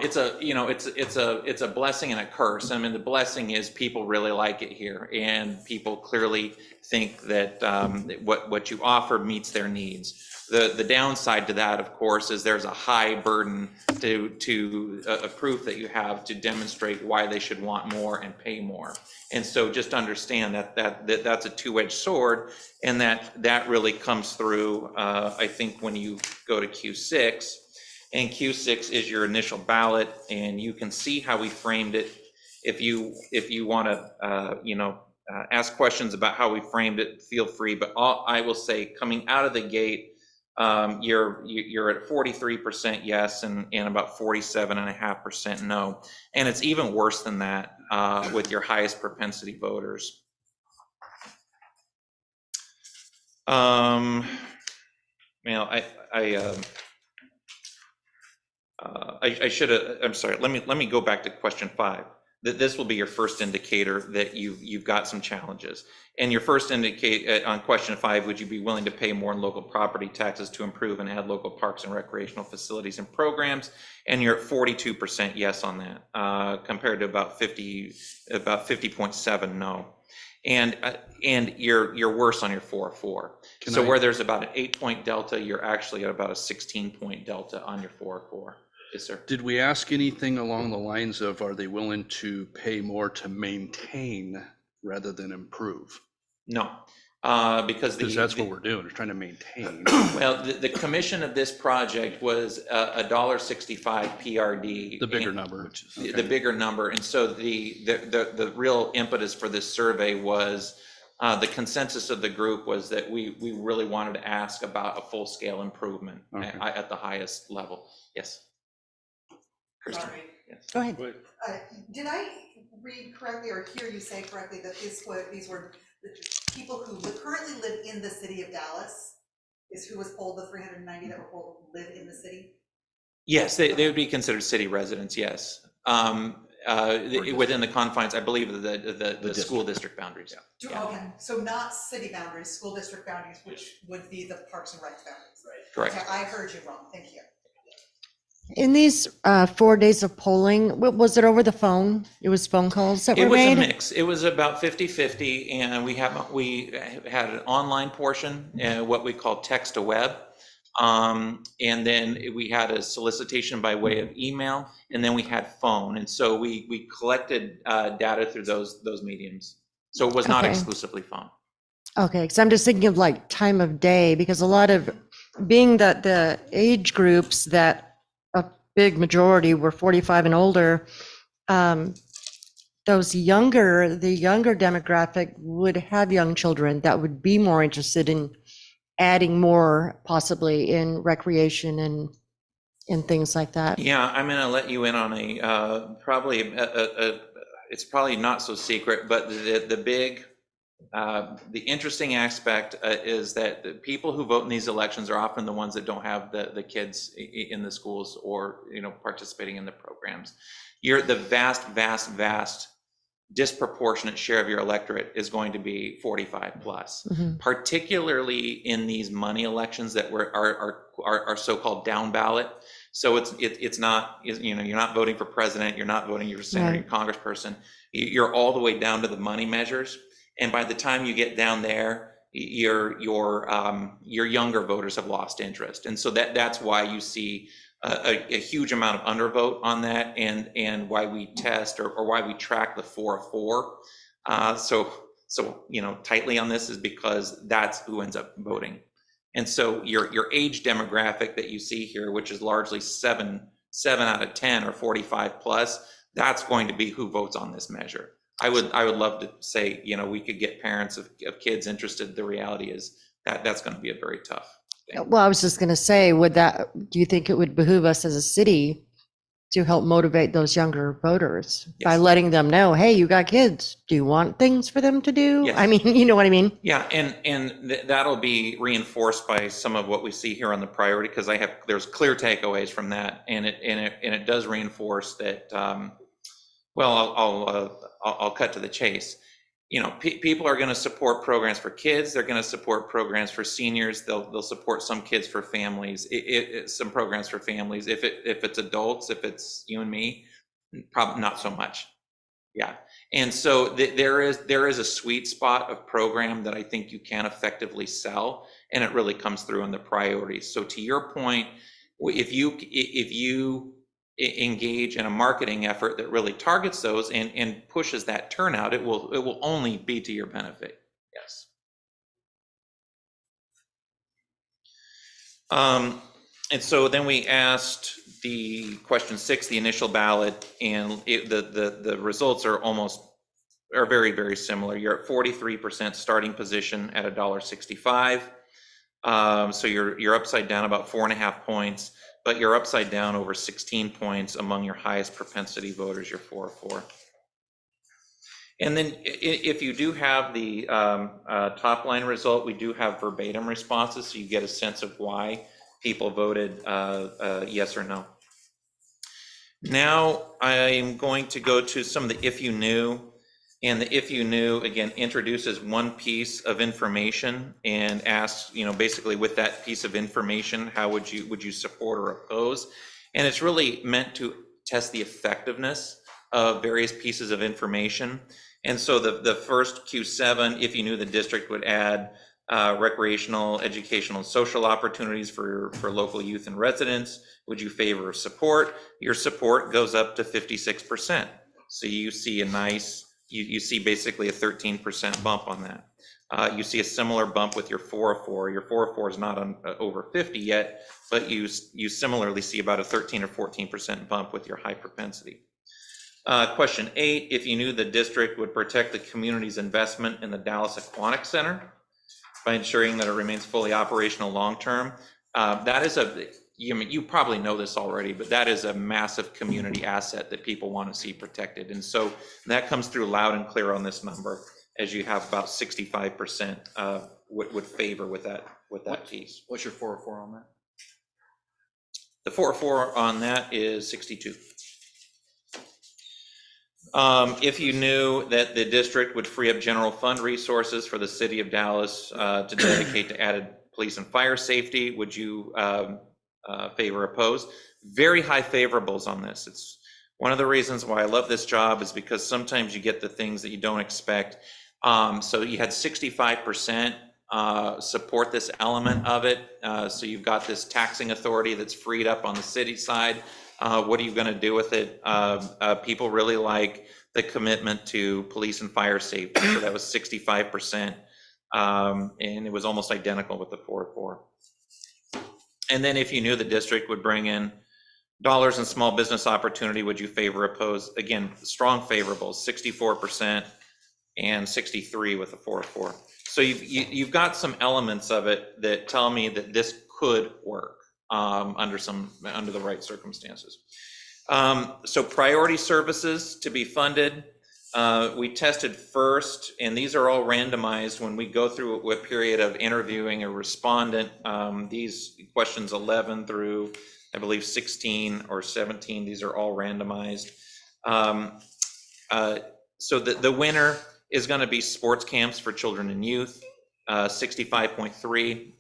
it's a blessing and a curse. I mean, the blessing is people really like it here, and people clearly think that what you offer meets their needs. The downside to that, of course, is there's a high burden to a proof that you have to demonstrate why they should want more and pay more. And so just understand that's a two-edged sword, and that really comes through, I think, when you go to Q6. And Q6 is your initial ballot, and you can see how we framed it. If you want to ask questions about how we framed it, feel free. But I will say, coming out of the gate, you're at 43% yes and about 47.5% no, and it's even worse than that with your highest propensity voters. I should have. I'm sorry. Let me go back to question 5. That this will be your first indicator that you've got some challenges. And your first indicate on question 5, would you be willing to pay more in local property taxes to improve and add local parks and recreational facilities and programs? And you're at 42% yes on that, compared to about 50.7 no. And you're worse on your 4-4. So where there's about an 8-point delta, you're actually at about a 16-point delta on your 4-4. Yes, sir. Did we ask anything along the lines of, are they willing to pay more to maintain rather than improve? No, because Because that's what we're doing, we're trying to maintain. well, the commission of this project was $1.65 PRD. The bigger number, which is. The bigger number. And so the real impetus for this survey was, the consensus of the group was that we really wanted to ask about a full-scale improvement at the highest level. Yes. Kristen? Sorry. Yes. Go ahead. Did I read correctly or hear you say correctly that these were the people who currently live in the city of Dallas is who was polled, the 390 that were polled live in the city? Yes, they would be considered city residents, yes. Within the confines, I believe, of the school district boundaries. Yeah. Okay, so not city boundaries, school district boundaries, which would be the Parks and Rec boundaries. Correct. Okay, I heard you wrong, thank you. In these 4 days of polling, was it over the phone? It was phone calls that It were was a made? mix. It was about 50-50, and we had an online portion, what we call text to web. And then we had a solicitation by way of email, and then we had phone. And so we collected data through those mediums. So it was not Okay. exclusively phone. Okay, because I'm just thinking of like time of day, because a lot of, being that the age groups that a big majority were 45 and older, the younger demographic would have young children that would be more interested in adding more possibly in recreation and things like that. Yeah, I'm going to let you in on it's probably not so secret, but the interesting aspect is that the people who vote in these elections are often the ones that don't have the kids in the schools or, participating in the programs. The vast disproportionate share of your electorate is going to be 45 plus, particularly in these money elections that are so-called down ballot. So it's not, you're not voting for president, you're not voting for senator, Right. congressperson. You're all the way down to the money measures. And by the time you get down there, your younger voters have lost interest. And so that's why you see a huge amount of undervote on that, and why we test or why we track the 4 of 4 so tightly on this is because that's who ends up voting. And so your age demographic that you see here, which is largely 7 out of 10 or 45 plus, that's going to be who votes on this measure. I would love to say, we could get parents of kids interested. The reality is that's going to be a very tough thing. Well, I was just going to say, do you think it would behoove us as a city to help motivate those younger voters by Yes. letting them know, hey, you got kids, do you want things for them to do? Yes. I mean, you know what I mean? Yeah, and that'll be reinforced by some of what we see here on the priority, because there's clear takeaways from that, and it does reinforce that. I'll cut to the chase. People are going to support programs for kids. They're going to support programs for seniors. They'll support some kids for families. Some programs for families. If it's adults, if it's you and me, probably not so much. Yeah, and so there is a sweet spot of program that I think you can effectively sell, and it really comes through in the priorities. So to your point, if you engage in a marketing effort that really targets those and pushes that turnout, it will only be to your benefit. Yes. And so then we asked the question 6, the initial ballot, and the results are very, very similar. You're at 43% starting position at $1.65. So you're upside down about 4.5 points, but you're upside down over 16 points among your highest propensity voters, your 4 of 4. And then if you do have the top line result, we do have verbatim responses, so you get a sense of why people voted yes or no. Now I'm going to go to some of the if you knew. And the if you knew, again, introduces one piece of information and asks, basically with that piece of information, how would you support or oppose? And it's really meant to test the effectiveness of various pieces of information. And so the first Q7, if you knew, the district would add recreational, educational, and social opportunities for local youth and residents. Would you favor support? Your support goes up to 56%. So you see a nice, you see basically a 13% bump on that. You see a similar bump with your 404. Your 404 is not on, over 50 yet, but you similarly see about a 13 or 14% bump with your high propensity. Question 8, if you knew the district would protect the community's investment in the Dallas Aquatic Center by ensuring that it remains fully operational long-term, that is you probably know this already, but that is a massive community asset that people want to see protected. And so that comes through loud and clear on this number, as you have about 65% would favor with that piece. What's your 404 on that? The 404 on that is 62. If you knew that the district would free up general fund resources for the city of Dallas to dedicate to added police and fire safety, would you favor or oppose? Very high favorables on this. It's one of the reasons why I love this job, is because sometimes you get the things that you don't expect. So you had 65% support this element of it. So you've got this taxing authority that's freed up on the city side. What are you going to do with it? People really like the commitment to police and fire safety. So that was 65%. And it was almost identical with the 404. And then if you knew the district would bring in dollars in small business opportunity, would you favor or oppose? Again, strong favorables, 64% and 63 with the 404. So you've got some elements of it that tell me that this could work under the right circumstances. So priority services to be funded. We tested first, and these are all randomized when we go through a period of interviewing a respondent. These questions 11 through, I believe, 16 or 17, these are all randomized. So the winner is going to be sports camps for children and youth. 65.3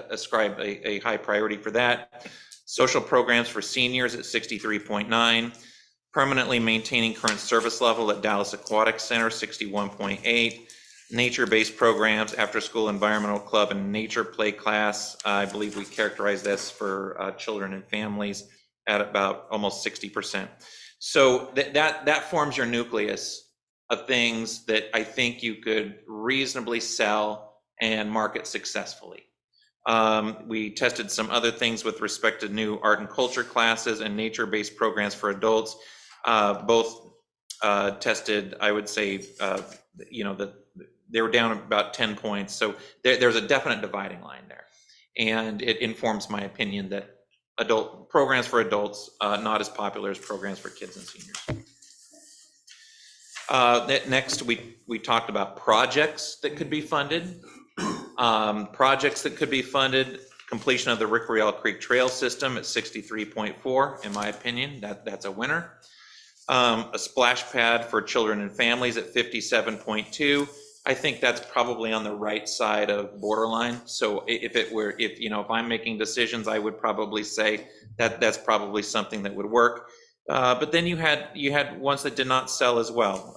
ascribe a high priority for that. Social programs for seniors at 63.9. Permanently maintaining current service level at Dallas Aquatic Center, 61.8. Nature-based programs, after-school environmental club and nature play class. I believe we characterize this for children and families at about almost 60%. So that forms your nucleus of things that I think you could reasonably sell and market successfully. We tested some other things with respect to new art and culture classes and nature-based programs for adults. Both tested, I would say, they were down about 10 points. So there's a definite dividing line there. And it informs my opinion that adult programs for adults, not as popular as programs for kids and seniors. Next, we talked about projects that could be funded. Projects that could be funded, completion of the Rick Riel Creek Trail System at 63.4, in my opinion, that's a winner. A splash pad for children and families at 57.2. I think that's probably on the right side of borderline. So if I'm making decisions, I would probably say that that's probably something that would work. But then you had ones that did not sell as well.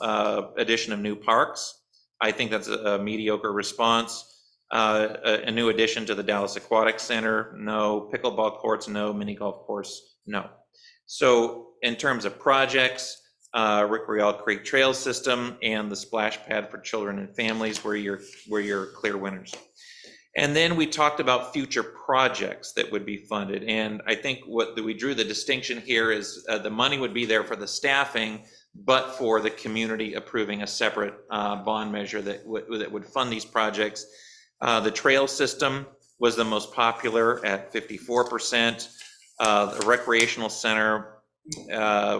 Addition of new parks. I think that's a mediocre response. A new addition to the Dallas Aquatic Center, no. Pickleball courts, no. Mini golf course, no. So in terms of projects, Rick Riel Creek Trail System and the splash pad for children and families were your clear winners. And then we talked about future projects that would be funded. And I think we drew the distinction here is the money would be there for the staffing, but for the community approving a separate bond measure that would fund these projects. The trail system was the most popular at 54%. The recreational center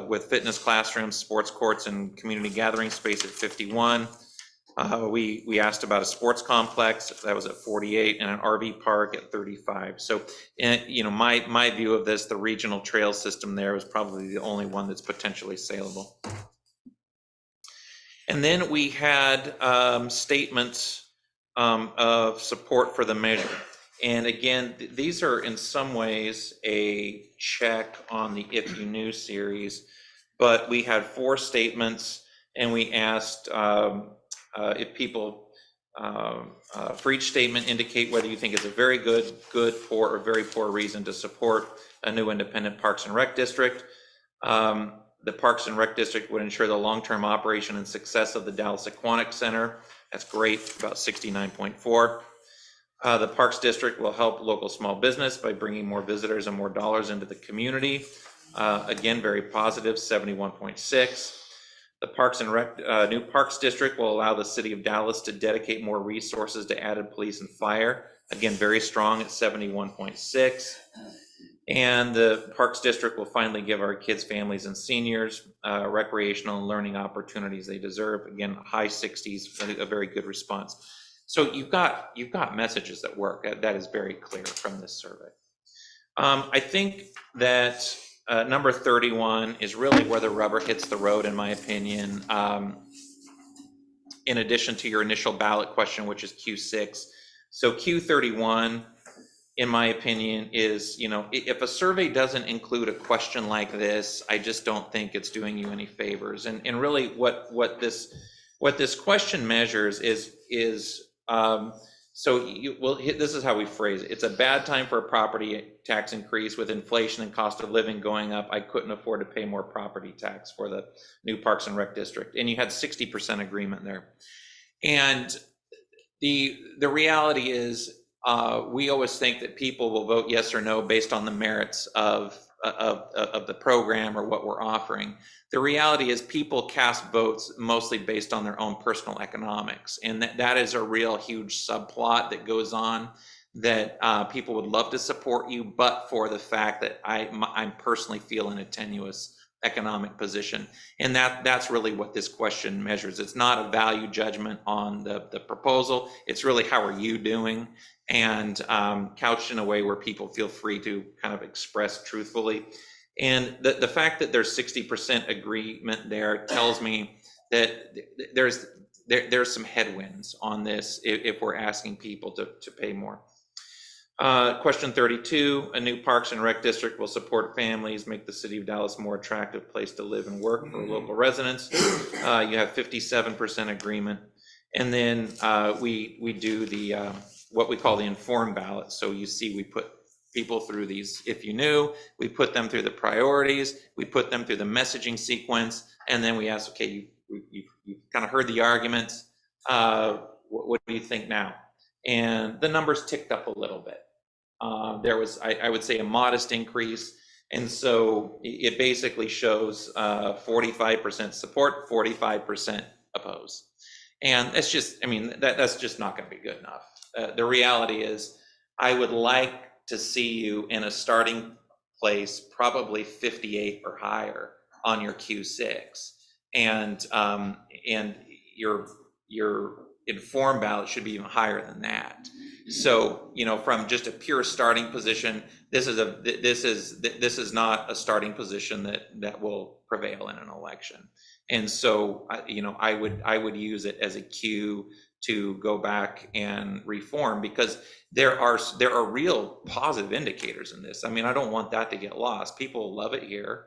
with fitness classrooms, sports courts, and community gathering space at 51. We asked about a sports complex, that was at 48, and an RV park at 35. So, my view of this, the regional trail system there was probably the only one that's potentially saleable. And then we had statements of support for the measure. And again, these are in some ways a check on the If You Knew series, but we had 4 statements and we asked if people for each statement, indicate whether you think it's a very good, poor, or very poor reason to support a new independent Parks and Rec district. The Parks and Rec district would ensure the long-term operation and success of the Dallas Aquatic Center. That's great, about 69.4. The Parks District will help local small business by bringing more visitors and more dollars into the community. Again, very positive, 71.6. The Parks and Rec, new Parks District will allow the city of Dallas to dedicate more resources to added police and fire. Again, very strong at 71.6. And the Parks District will finally give our kids, families, and seniors recreational and learning opportunities they deserve. Again, high 60s, a very good response. So you've got messages that work. That is very clear from this survey. I think that number 31 is really where the rubber hits the road, in my opinion. In addition to your initial ballot question, which is Q6. So Q31, in my opinion, is, if a survey doesn't include a question like this, I just don't think it's doing you any favors. And really what this question measures is this is how we phrase it. It's a bad time for a property tax increase. With inflation and cost of living going up, I couldn't afford to pay more property tax for the new Parks and Rec district. And you had 60% agreement there. And the reality is, we always think that people will vote yes or no based on the merits of the program or what we're offering. The reality is people cast votes mostly based on their own personal economics. And that is a real huge subplot that goes on, that people would love to support you, but for the fact that I'm personally feel in a tenuous economic position. And that's really what this question measures. It's not a value judgment on the proposal. It's really, how are you doing? And couched in a way where people feel free to kind of express truthfully. And the fact that there's 60% agreement there tells me that there's some headwinds on this if we're asking people to pay more. Question 32, a new Parks and Rec district will support families, make the city of Dallas a more attractive place to live and work for local residents. You have 57% agreement. And then we do the what we call the informed ballot. So you see, we put people through these, if you knew, we put them through the priorities, we put them through the messaging sequence, and then we ask, okay, you kind of heard the arguments, what do you think now? And the numbers ticked up a little bit. There was, I would say, a modest increase. And so it basically shows 45% support, 45% oppose. And it's just, that's just not going to be good enough. The reality is, I would like to see you in a starting place, probably 58 or higher on your Q6, and your informed ballot should be even higher than that. So, from just a pure starting position, this is not a starting position that will prevail in an election. And so, I would use it as a cue to go back and reform, because there are real positive indicators in this. I don't want that to get lost. People love it here.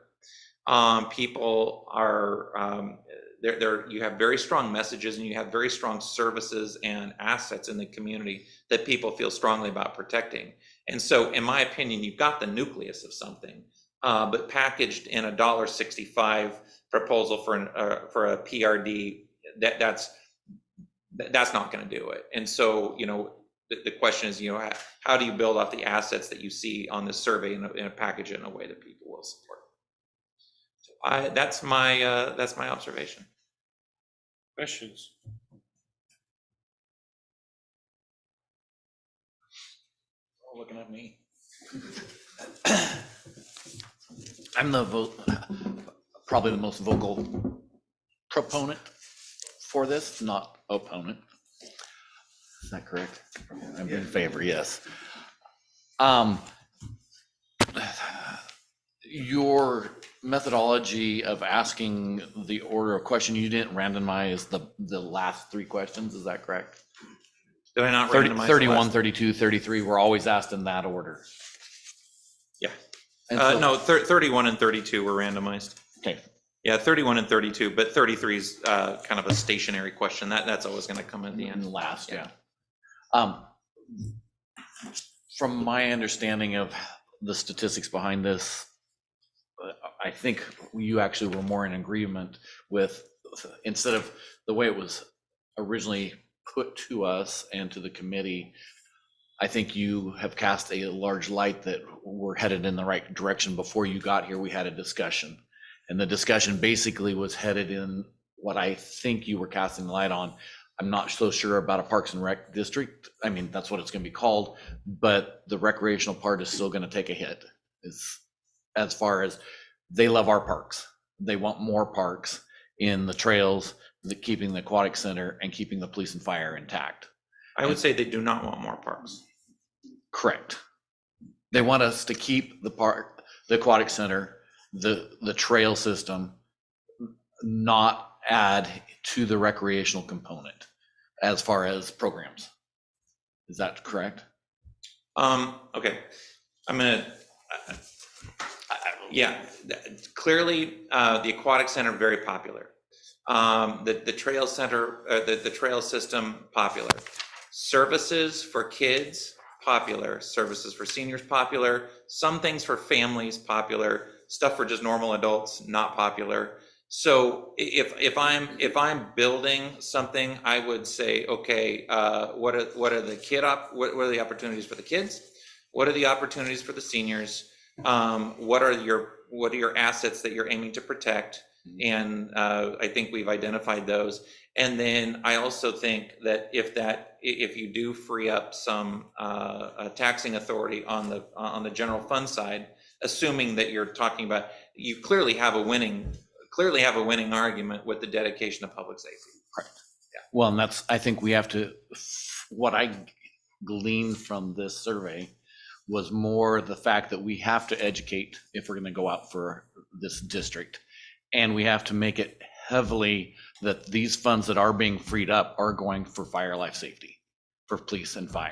People are you have very strong messages, and you have very strong services and assets in the community that people feel strongly about protecting. And so, in my opinion, you've got the nucleus of something, but packaged in a $1.65 proposal for a PRD, that's not going to do it. And so, the question is, how do you build off the assets that you see on this survey in a package in a way that people will support? So that's my observation. Questions? All looking at me. I'm probably the most vocal proponent for this, not opponent. Is that correct? I'm in favor, yes. Your methodology of asking the order of question, you didn't randomize the last three questions, is that correct? Did I not randomize 31, 32, 33 were always asked in that order? Yeah. And so, no, 31 and 32 were randomized. Okay. Yeah, 31 and 32, but 33 is kind of a stationary question. That's always going to come at the end. Last, yeah. From my understanding of the statistics behind this, I think you actually were more in agreement with, instead of the way it was originally put to us and to the committee, I think you have cast a large light that we're headed in the right direction. Before you got here, we had a discussion. And the discussion basically was headed in what I think you were casting the light on. I'm not so sure about a Parks and Rec district. I mean, that's what it's going to be called, but the recreational part is still going to take a hit. As far as they love our parks. They want more parks in the trails, keeping the aquatic center and keeping the police and fire intact. I would say they do not want more parks. Correct. They want us to keep the park, the aquatic center, the trail system, not add to the recreational component as far as programs. Is that correct? Okay, I'm gonna, yeah, clearly the aquatic center very popular. The trail center, the trail system popular. Services for kids popular. Services for seniors popular. Some things for families popular. Stuff for just normal adults not popular. So if I'm building something, I would say, okay, what are the what are the opportunities for the kids? What are the opportunities for the seniors? What are your assets that you're aiming to protect? And I think we've identified those. And then I also think that if you do free up some taxing authority on the general fund side, assuming that you're talking about, you clearly have a winning argument with the dedication of public safety. Correct. Yeah. Well, and that's, I think we have to, what I gleaned from this survey was more the fact that we have to educate if we're going to go out for this district. And we have to make it heavily that these funds that are being freed up are going for fire life safety, for police and fire.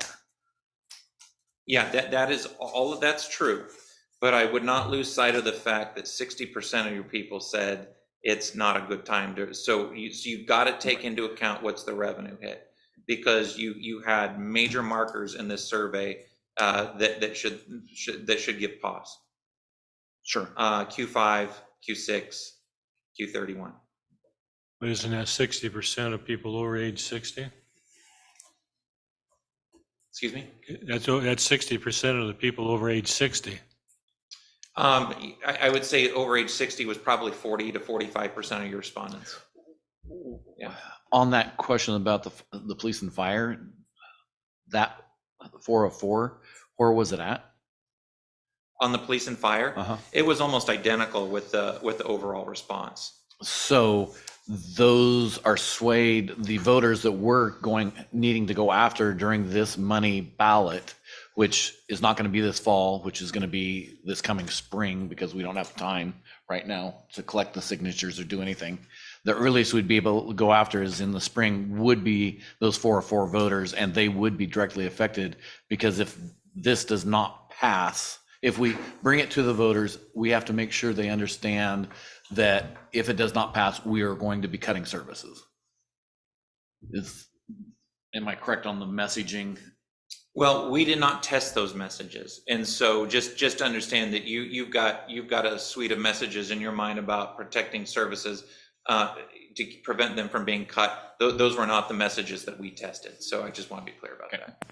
Yeah, that is all of that's true. But I would not lose sight of the fact that 60% of your people said it's not a good time to, so you've got to take into account what's the revenue hit, because you had major markers in this survey that should give pause. Sure. Q5, Q6, Q31. But isn't that 60% of people over age 60? Excuse me? That's 60% of the people over age 60. I would say over age 60 was probably 40 to 45% of your respondents. Yeah. On that question about the police and fire, that 404, where was it at? On the police and fire, it was almost identical with the overall response. So those are swayed, the voters that we're needing to go after during this money ballot, which is not going to be this fall, which is going to be this coming spring, because we don't have time right now to collect the signatures or do anything. The earliest we'd be able to go after is in the spring would be those 404 voters, and they would be directly affected, because if this does not pass, if we bring it to the voters, we have to make sure they understand that if it does not pass, we are going to be cutting services. Am I correct on the messaging? Well, we did not test those messages, and so just understand that you've got a suite of messages in your mind about protecting services to prevent them from being cut. Those were not the messages that we tested. So I just want to be clear about that.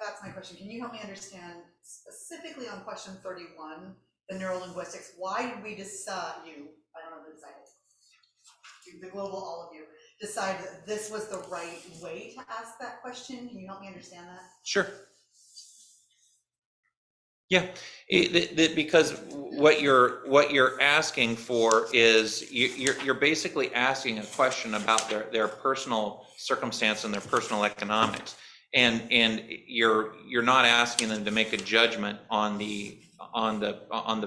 That's my question. Can you help me understand specifically on question 31, the neurolinguistics? Why did we decide, I don't know who decided, the global, all of you, decide that this was the right way to ask that question? Can you help me understand that? Sure. Yeah, because what you're asking for is you're basically asking a question about their personal circumstance and their personal economics, and you're not asking them to make a judgment on the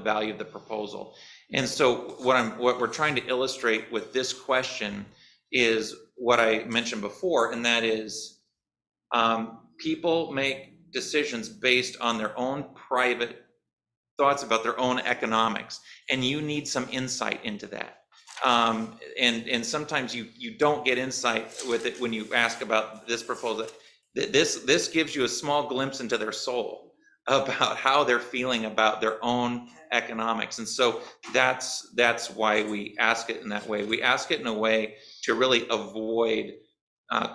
value of the proposal. And so what we're trying to illustrate with this question is what I mentioned before, and that is people make decisions based on their own private thoughts about their own economics, and you need some insight into that. And sometimes you don't get insight with it when you ask about this proposal. This gives you a small glimpse into their soul about how they're feeling about their own economics. And so that's why we ask it in that way. We ask it in a way to really avoid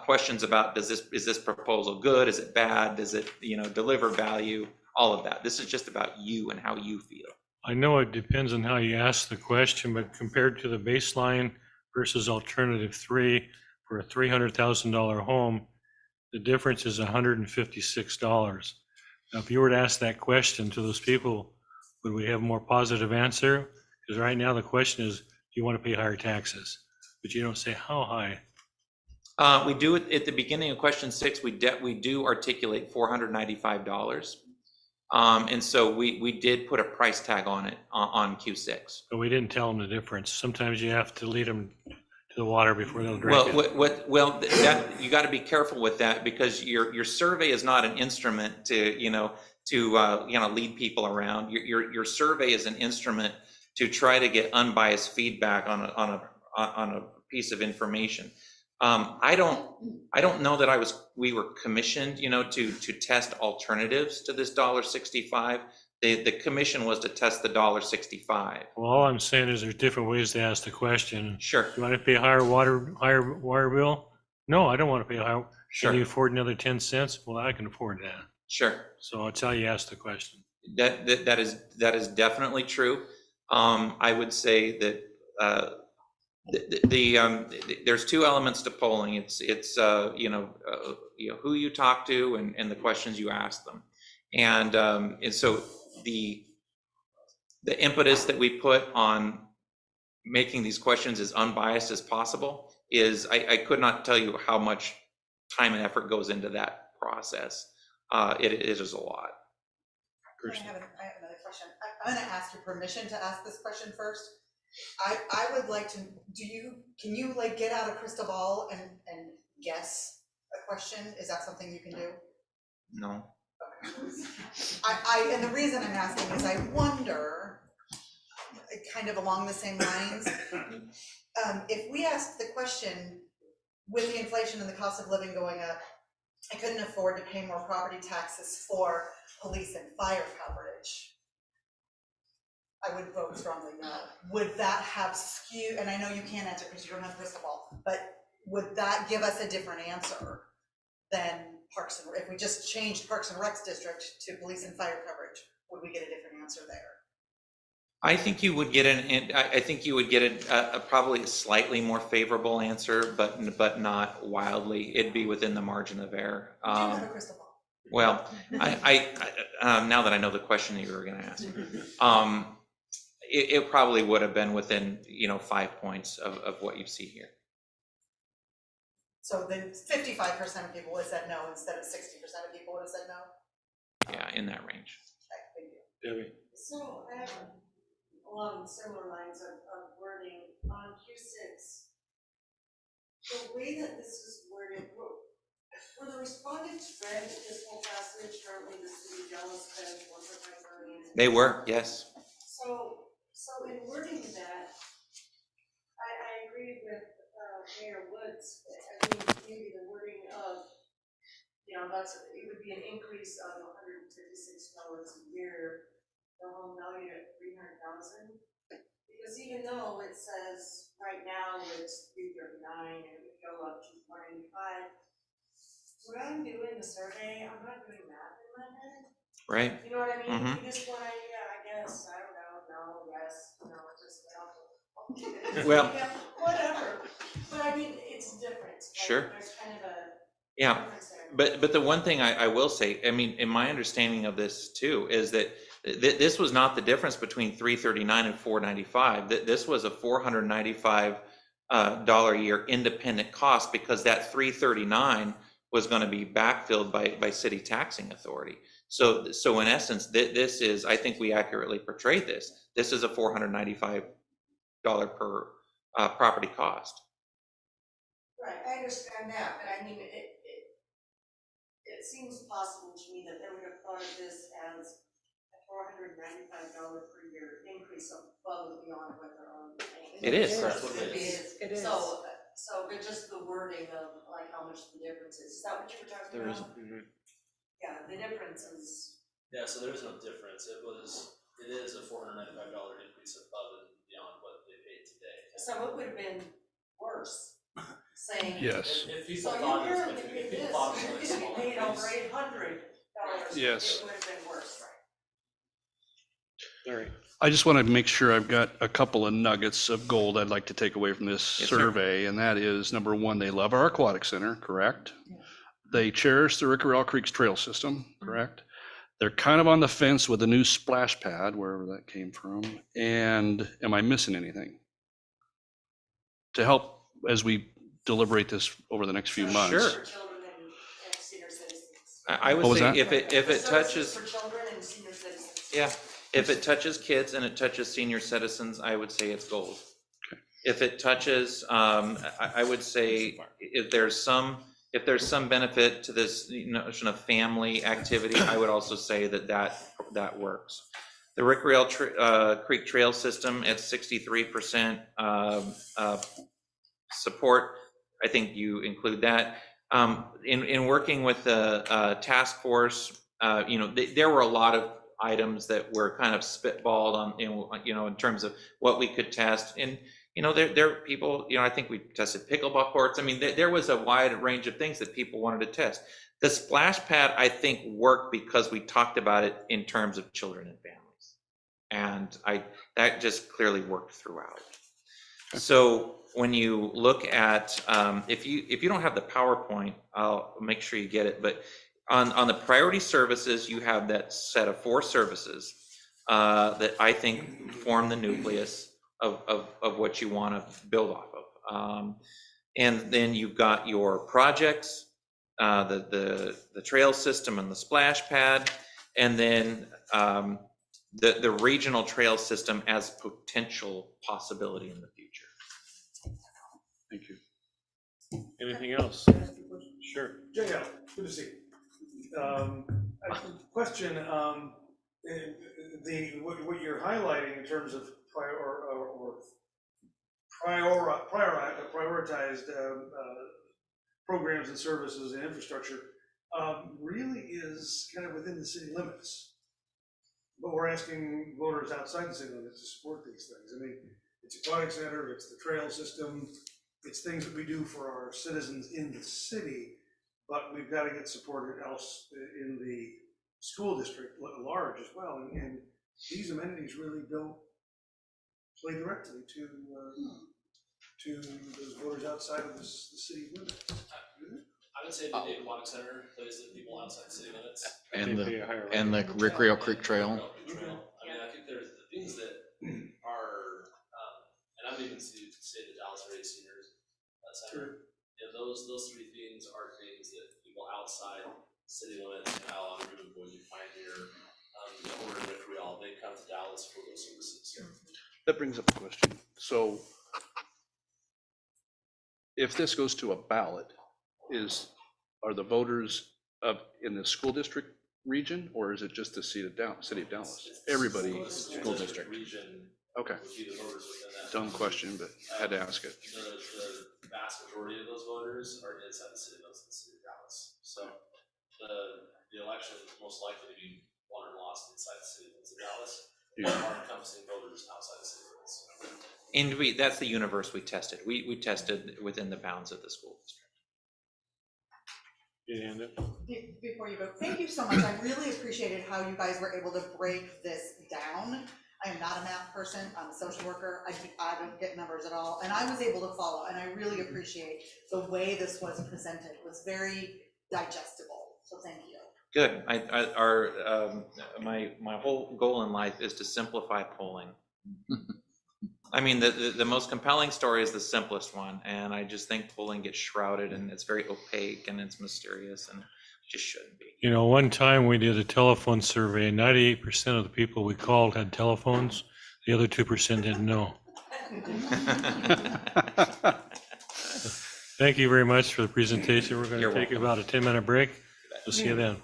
questions about is this proposal good? Is it bad? Does it deliver value? All of that. This is just about you and how you feel. I know it depends on how you ask the question, but compared to the baseline versus alternative 3 for a $300,000 home, the difference is $156. Now, if you were to ask that question to those people, would we have a more positive answer? Because right now the question is, do you want to pay higher taxes? But you don't say how high. We do it at the beginning of question 6. We do articulate $495. And so we did put a price tag on it on Q6. But we didn't tell them the difference. Sometimes you have to lead them to the water before they'll drink it. Well, that you got to be careful with that, because your survey is not an instrument to lead people around. Your survey is an instrument to try to get unbiased feedback on a piece of information. I don't know that we were commissioned, to test alternatives to this $1.65. The commission was to test the $1.65. Well, all I'm saying is there's different ways to ask the question. Sure. You want to pay a higher water bill? No, I don't want to pay a higher. Sure. Can you afford another 10 cents? Well, I can afford that. Sure. So that's how you ask the question. That is definitely true. I would say that there's two elements to polling. It's who you talk to and the questions you ask them, and so the impetus that we put on making these questions as unbiased as possible is I could not tell you how much time and effort goes into that process. It is a lot. I have another question. I'm going to ask your permission to ask this question first. I would like to, can you get out a crystal ball and guess a question? Is that something you can do? No. Okay. And the reason I'm asking is I wonder, kind of along the same lines, if we asked the question, with the inflation and the cost of living going up, I couldn't afford to pay more property taxes for police and fire coverage, I would vote strongly no. Would that have skewed, and I know you can't answer because you don't have a crystal ball, but would that give us a different answer than Parks and, if we just changed Parks and Recs district to police and fire coverage, would we get a different answer there? I think you would get a probably a slightly more favorable answer, but not wildly. It'd be within the margin of error. You do have a crystal ball. Well, I now that I know the question that you were going to ask, it probably would have been within 5 points of what you see here. So then 55% of people would have said no instead of 60% of people would have said no? Yeah, in that range. Okay, thank you. Debbie. So I have along similar lines of wording on Q6. The way that this is worded, were the respondents read this whole passage? Currently, the city of Dallas spends $1.5 million. They were, yes. So in wording that, I agree with Mayor Woods. I think maybe the wording of, it would be an increase of $156 a year, the home value at $300,000. Because even though it says right now it's $339 and it would go up to $495, when I'm doing the survey, I'm not doing math in my head. Right. You know what I mean? Mm-hmm. You just want to, I guess, I don't know, no, yes, no, just Well, yeah, whatever. But I mean, it's different. Right? Sure. There's kind of a Yeah, difference there. but the one thing I will say, I mean, in my understanding of this too, is that this was not the difference between $339 and $495. This was a $495 a year independent cost, because that $339 was going to be backfilled by city taxing authority. So in essence, this is, I think we accurately portrayed this. This is a $495 per property cost. Right, I understand that, but I mean, it seems possible to me that they would have thought of this as a $495 per year increase above and beyond what they're on. It is. That's what it is. It is. So but just the wording of like how much the difference is that what you were talking There about? isn't. Yeah, the difference is, Yeah, so there is no difference. It is a $495 increase above and beyond what they paid today. so it would have been worse, saying. Yes. If people So you thought it was currently gonna pay be, if people this, thought it was gonna be if you small paid over $800, increase. Yes. it would have been worse. I just want to make sure I've got a couple of nuggets of gold I'd like to take away from this Yes, sir. survey, and that is, number one, they love our aquatic center, correct? They cherish the Rickrell Creek's trail system, correct? They're kind of on the fence with the new splash pad, wherever that came from. And am I missing anything? To help as we deliberate this over the next few months. Sure. For children and senior citizens. I would What was say that? if it Services touches, For children and senior citizens. yeah, if it touches kids and it touches senior citizens, I would say it's gold. Okay. If it touches, I would say if there's some benefit to this notion of family activity, I would also say that works. The Rickrell Creek Trail System at 63% support, I think you include that. In working with the task force, there were a lot of items that were kind of spitballed on, in terms of what we could test. And, there are people, I think we tested pickleball courts. I mean, there was a wide range of things that people wanted to test. The splash pad, I think, worked because we talked about it in terms of children and families. And that just clearly worked throughout. So when you look at, if you don't have the PowerPoint, I'll make sure you get it. But on the priority services, you have that set of 4 services that I think form the nucleus of what you want to build off of. And then you've got your projects, the trail system and the splash pad, and then the regional trail system as potential possibility in the future. Thank you. Anything else? Sure. JL, good to see you. A question, what you're highlighting in terms of prioritized programs and services and infrastructure really is kind of within the city limits. But we're asking voters outside the city limits to support these things. I mean, it's aquatic center, it's the trail system, it's things that we do for our citizens in the city, but we've got to get supported else in the school district at large as well. And these amenities really don't play directly to those voters outside of the city limits. I would say the Dade Aquatic Center plays the people outside city limits. And the Rickrell Creek Trail. I mean, I think there's the things that are, and I've even seen the Dallas area seniors center. Those 3 things are things that people outside city limits, Alon, Ruben, Boise, Pioneer, or Rickrell, they come to Dallas for those services. That brings up a question. So if this goes to a ballot, are the voters in the school district region, or is it just the city of Dallas? Everybody. School district region. Okay. Would be the voters within that. Dumb question, but had to ask it. The vast majority of those voters are inside the city limits of the city of Dallas. So the election is most likely to be won or lost inside the city limits of Dallas. Yeah. Are encompassing voters outside the city limits. And that's the universe we tested. We tested within the bounds of the school district. Before you go, thank you so much. I really appreciated how you guys were able to break this down. I am not a math person, I'm a social worker, I don't get numbers at all, and I was able to follow, and I really appreciate the way this was presented. It was very digestible, so thank you. Good. My whole goal in life is to simplify polling. I mean, the most compelling story is the simplest one, and I just think polling gets shrouded and it's very opaque and it's mysterious and just shouldn't be. One time we did a telephone survey, 98% of the people we called had telephones. The other 2% didn't know. Thank you very much for the presentation. We're going to take about a 10-minute break. We'll see you then.